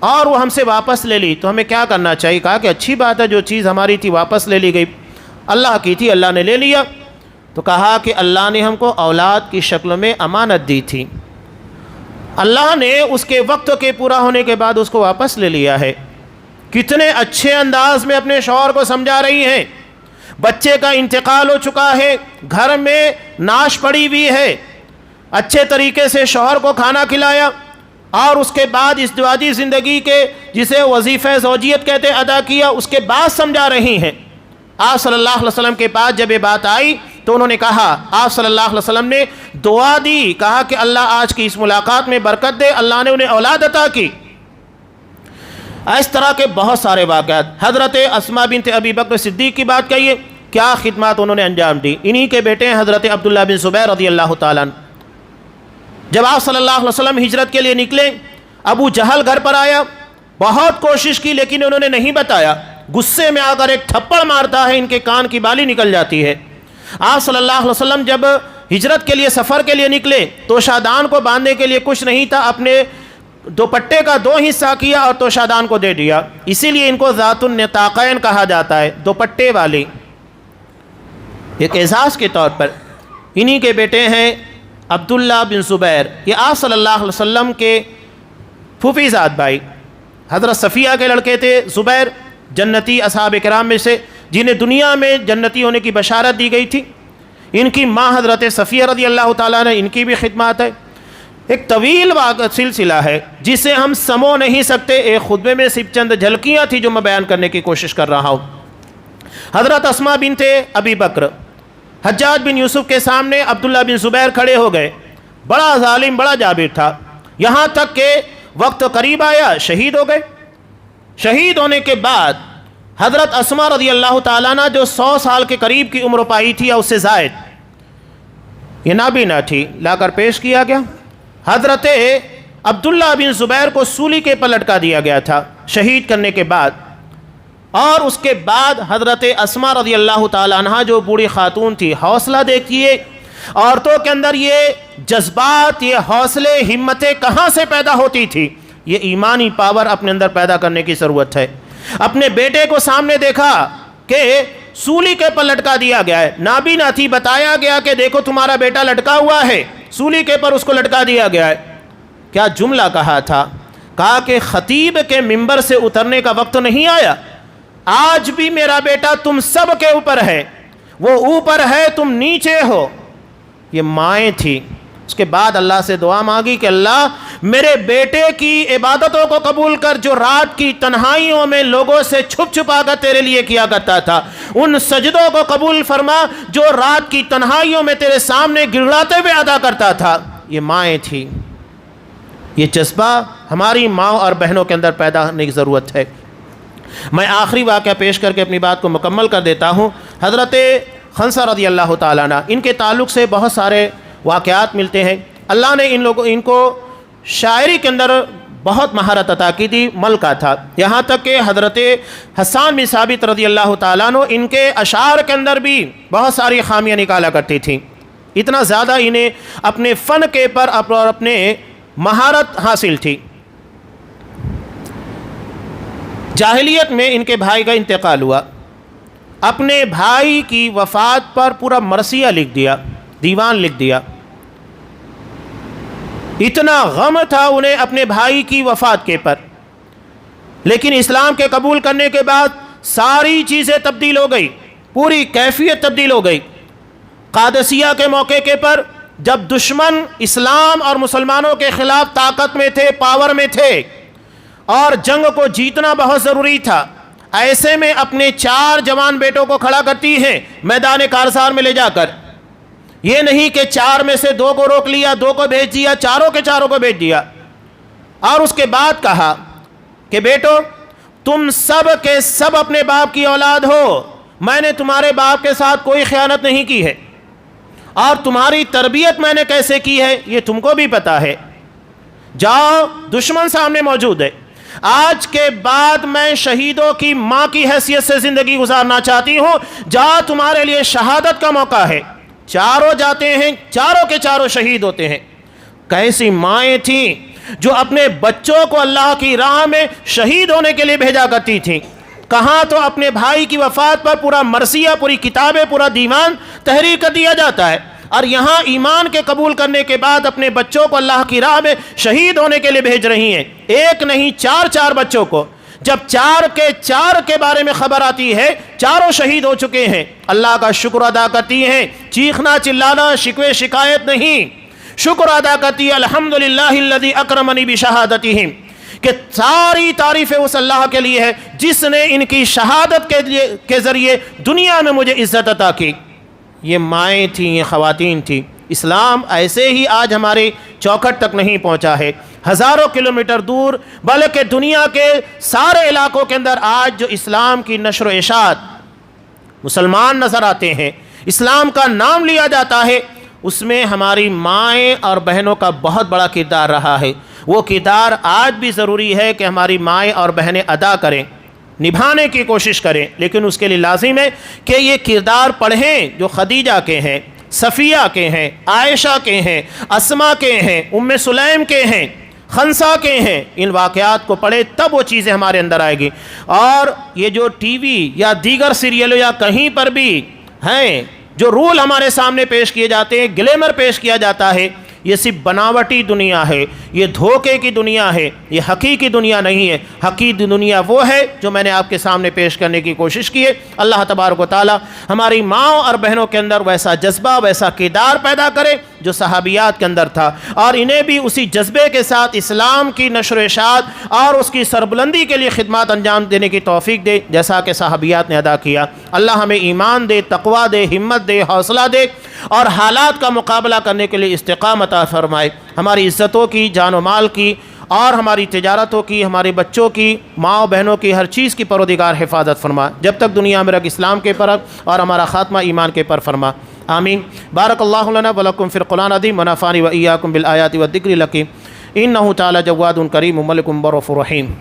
اور وہ ہم سے واپس لے لی، تو ہمیں کیا کرنا چاہیے؟ کہا کہ اچھی بات ہے، جو چیز ہماری تھی واپس لے لی گئی، اللہ کی تھی، اللہ نے لے لیا۔ تو کہا کہ اللہ نے ہم کو اولاد کی شکل میں امانت دی تھی، اللہ نے اس کے وقت کے پورا ہونے کے بعد اس کو واپس لے لیا ہے۔ کتنے اچھے انداز میں اپنے شوہر کو سمجھا رہی ہیں۔ بچے کا انتقال ہو چکا ہے، گھر میں ناش پڑی ہوئی ہے، اچھے طریقے سے شوہر کو کھانا کھلایا، اور اس کے بعد ازدواجی زندگی کے جسے وظیفہ زوجیت کہتے ادا کیا، اس کے بعد سمجھا رہی ہیں۔ آپ صلی اللہ علیہ وسلم کے پاس جب یہ بات آئی تو انہوں نے کہا، آپ صلی اللہ علیہ وسلم نے دعا دی، کہا کہ اللہ آج کی اس ملاقات میں برکت دے، اللہ نے انہیں اولاد عطا کی۔ اس طرح کے بہت سارے واقعات۔ حضرت اسماء بنت ابی بکر صدیق کی بات کہیے، کیا خدمات انہوں نے انجام دی۔ انہی کے بیٹے ہیں حضرت عبداللہ بن زبیر رضی اللہ تعالیٰ عنہ۔ جب آپ صلی اللہ علیہ وسلم ہجرت کے لیے نکلے، ابو جہل گھر پر آیا، بہت کوشش کی لیکن انہوں نے نہیں بتایا، غصے میں آ کر ایک تھپڑ مارتا ہے، ان کے کان کی بالی نکل جاتی ہے۔ آپ صلی اللہ علیہ وسلم جب ہجرت کے لیے سفر کے لیے نکلے تو شادان کو باندھنے کے لیے کچھ نہیں تھا، اپنے دوپٹے کا 2 حصہ کیا اور تو شادان کو دے دیا، اسی لیے ان کو ذات النطاقین کہا جاتا ہے، دوپٹے والی، ایک اعزاز کے طور پر۔ انہی کے بیٹے ہیں عبداللہ بن زبیر، یہ آپ صلی اللہ علیہ وسلم کے پھوپھی زاد بھائی، حضرت صفیہ کے لڑکے تھے۔ زبیر جنتی اصحاب کرام میں سے جنہیں دنیا میں جنتی ہونے کی بشارت دی گئی تھی۔ ان کی ماں حضرت صفیہ رضی اللہ تعالیٰ نے، ان کی بھی خدمات ہے۔ ایک طویل سلسلہ ہے جسے ہم سمو نہیں سکتے، ایک خطبے میں صرف چند جھلکیاں تھی جو میں بیان کرنے کی کوشش کر رہا ہوں۔ حضرت اسماء بنت ابی بکر حجاج بن یوسف کے سامنے عبداللہ بن زبیر کھڑے ہو گئے، بڑا ظالم، بڑا جابر تھا، یہاں تک کہ وقت قریب آیا، شہید ہو گئے۔ شہید ہونے کے بعد حضرت اسماء رضی اللہ تعالیٰ عنہ جو 100 سال کے قریب کی عمر پائی تھی یا اس سے زائد، یہ نابینا تھی، لا کر پیش کیا گیا۔ حضرت عبداللہ بن زبیر کو سولی کے پر لٹکا دیا گیا تھا شہید کرنے کے بعد، اور اس کے بعد حضرت اسماء رضی اللہ تعالیٰ عنہ جو بوڑھی خاتون تھی، حوصلہ دیکھیے عورتوں کے اندر یہ جذبات، یہ حوصلے، ہمتیں کہاں سے پیدا ہوتی تھی۔ یہ ایمانی پاور اپنے اندر پیدا کرنے کی ضرورت ہے۔ اپنے بیٹے کو سامنے دیکھا کہ سولی کے پر لٹکا دیا گیا ہے، نابینا تھی، بتایا گیا کہ دیکھو تمہارا بیٹا لٹکا ہوا ہے، سولی کے پر اس کو لٹکا دیا گیا ہے۔ کیا جملہ کہا تھا، کہا کہ خطیب کے منبر سے اترنے کا وقت نہیں آیا، آج بھی میرا بیٹا تم سب کے اوپر ہے، وہ اوپر ہے، تم نیچے ہو۔ یہ مائیں تھی۔ اس کے بعد اللہ سے دعا مانگی کہ اللہ میرے بیٹے کی عبادتوں کو قبول کر، جو رات کی تنہائیوں میں لوگوں سے چھپ چھپا کر تیرے لیے کیا کرتا تھا، ان سجدوں کو قبول فرما جو رات کی تنہائیوں میں تیرے سامنے گڑگڑاتے ہوئے ادا کرتا تھا۔ یہ مائیں تھی۔ یہ جذبہ ہماری ماں اور بہنوں کے اندر پیدا ہونے کی ضرورت ہے۔ میں آخری واقعہ پیش کر کے اپنی بات کو مکمل کر دیتا ہوں۔ حضرت خنسہ رضی اللہ تعالیٰ عنہ، ان کے تعلق سے بہت سارے واقعات ملتے ہیں۔ اللہ نے ان کو شاعری کے اندر بہت مہارت عطا کی تھی، ملکہ تھا، یہاں تک کہ حضرت حسان بن ثابت رضی اللہ تعالیٰ عنہ ان کے اشعار کے اندر بھی بہت ساری خامیاں نکالا کرتی تھیں۔ اتنا زیادہ انہیں اپنے فن کے پر اور اپنے مہارت حاصل تھی۔ جاہلیت میں ان کے بھائی کا انتقال ہوا، اپنے بھائی کی وفات پر پورا مرثیہ لکھ دیا، دیوان لکھ دیا۔ اتنا غم تھا انہیں اپنے بھائی کی وفات کے پر، لیکن اسلام کے قبول کرنے کے بعد ساری چیزیں تبدیل ہو گئی، پوری کیفیت تبدیل ہو گئی۔ قادسیہ کے موقع کے پر جب دشمن اسلام اور مسلمانوں کے خلاف طاقت میں تھے، پاور میں تھے، اور جنگ کو جیتنا بہت ضروری تھا، ایسے میں اپنے 4 جوان بیٹوں کو کھڑا کرتی ہیں میدان کارزار میں لے جا کر۔ یہ نہیں کہ 4 میں سے 2 کو روک لیا، 2 کو بھیج دیا، چاروں کے چاروں کو بھیج دیا، اور اس کے بعد کہا کہ بیٹو تم سب کے سب اپنے باپ کی اولاد ہو، میں نے تمہارے باپ کے ساتھ کوئی خیانت نہیں کی ہے، اور تمہاری تربیت میں نے کیسے کی ہے یہ تم کو بھی پتا ہے۔ جاؤ، دشمن سامنے موجود ہے، آج کے بعد میں شہیدوں کی ماں کی حیثیت سے زندگی گزارنا چاہتی ہوں، جاؤ تمہارے لیے شہادت کا موقع ہے۔ چاروں جاتے ہیں، چاروں کے چاروں شہید ہوتے ہیں۔ کیسی مائیں تھیں جو اپنے بچوں کو اللہ کی راہ میں شہید ہونے کے لیے بھیجا کرتی تھیں۔ کہاں تو اپنے بھائی کی وفات پر پورا مرثیہ، پوری کتابیں، پورا دیوان تحریر کر دیا جاتا ہے، اور یہاں ایمان کے قبول کرنے کے بعد اپنے بچوں کو اللہ کی راہ میں شہید ہونے کے لیے بھیج رہی ہیں۔ ایک نہیں، 4 بچوں کو۔ جب 4 کے بارے میں خبر آتی ہے، چاروں شہید ہو چکے ہیں، اللہ کا شکر ادا کرتی ہیں، چیخنا چلانا، شکوے شکایت نہیں، شکر ادا کرتی ہے الحمدللہ الذی اکرمنی بشہادتہم، کہ ساری تعریفیں اس اللہ کے لیے ہے جس نے ان کی شہادت کے ذریعے دنیا میں مجھے عزت عطا کی۔ یہ مائیں تھیں، یہ خواتین تھیں۔ اسلام ایسے ہی آج ہمارے چوکھٹ تک نہیں پہنچا ہے، ہزاروں کلومیٹر دور، بلکہ دنیا کے سارے علاقوں کے اندر آج جو اسلام کی نشر و اشاعت، مسلمان نظر آتے ہیں، اسلام کا نام لیا جاتا ہے، اس میں ہماری مائیں اور بہنوں کا بہت بڑا کردار رہا ہے۔ وہ کردار آج بھی ضروری ہے کہ ہماری مائیں اور بہنیں ادا کریں، نبھانے کی کوشش کریں، لیکن اس کے لیے لازم ہے کہ یہ کردار پڑھیں جو خدیجہ کے ہیں، صفیہ کے ہیں، عائشہ کے ہیں، اسماء کے ہیں، ام سلیم کے ہیں، خنسا کے ہیں۔ ان واقعات کو پڑھیں تب وہ چیزیں ہمارے اندر آئے گی۔ اور یہ جو ٹی وی یا دیگر سیریلوں یا کہیں پر بھی ہیں جو رول ہمارے سامنے پیش کیے جاتے ہیں، گلیمر پیش کیا جاتا ہے، یہ صرف بناوٹی دنیا ہے، یہ دھوکے کی دنیا ہے، یہ حقیقی دنیا نہیں ہے۔ حقیقی دنیا وہ ہے جو میں نے آپ کے سامنے پیش کرنے کی کوشش کی ہے۔ اللہ تبارک و تعالی ہماری ماؤں اور بہنوں کے اندر ویسا جذبہ، ویسا کردار پیدا کرے جو صحابیات کے اندر تھا، اور انہیں بھی اسی جذبے کے ساتھ اسلام کی نشر و اشاعت اور اس کی سربلندی کے لیے خدمات انجام دینے کی توفیق دے جیسا کہ صحابیات نے ادا کیا۔ اللہ ہمیں ایمان دے، تقویٰ دے، ہمت دے، حوصلہ دے، اور حالات کا مقابلہ کرنے کے لیے استقامت عطا فرمائے۔ ہماری عزتوں کی، جان و مال کی، اور ہماری تجارتوں کی، ہمارے بچوں کی، ماں بہنوں کی، ہر چیز کی پروردگار حفاظت فرما، جب تک دنیا میں رکھ اسلام کے پر اور ہمارا خاتمہ ایمان کے پر فرما، آمین۔ بارک اللہ لنا ولکم فی القرآن العظیم ونفعني وإياكم بالآیات والذکر الحکیم، انہ تعالی جواد کریم ملک برؤوف رحیم۔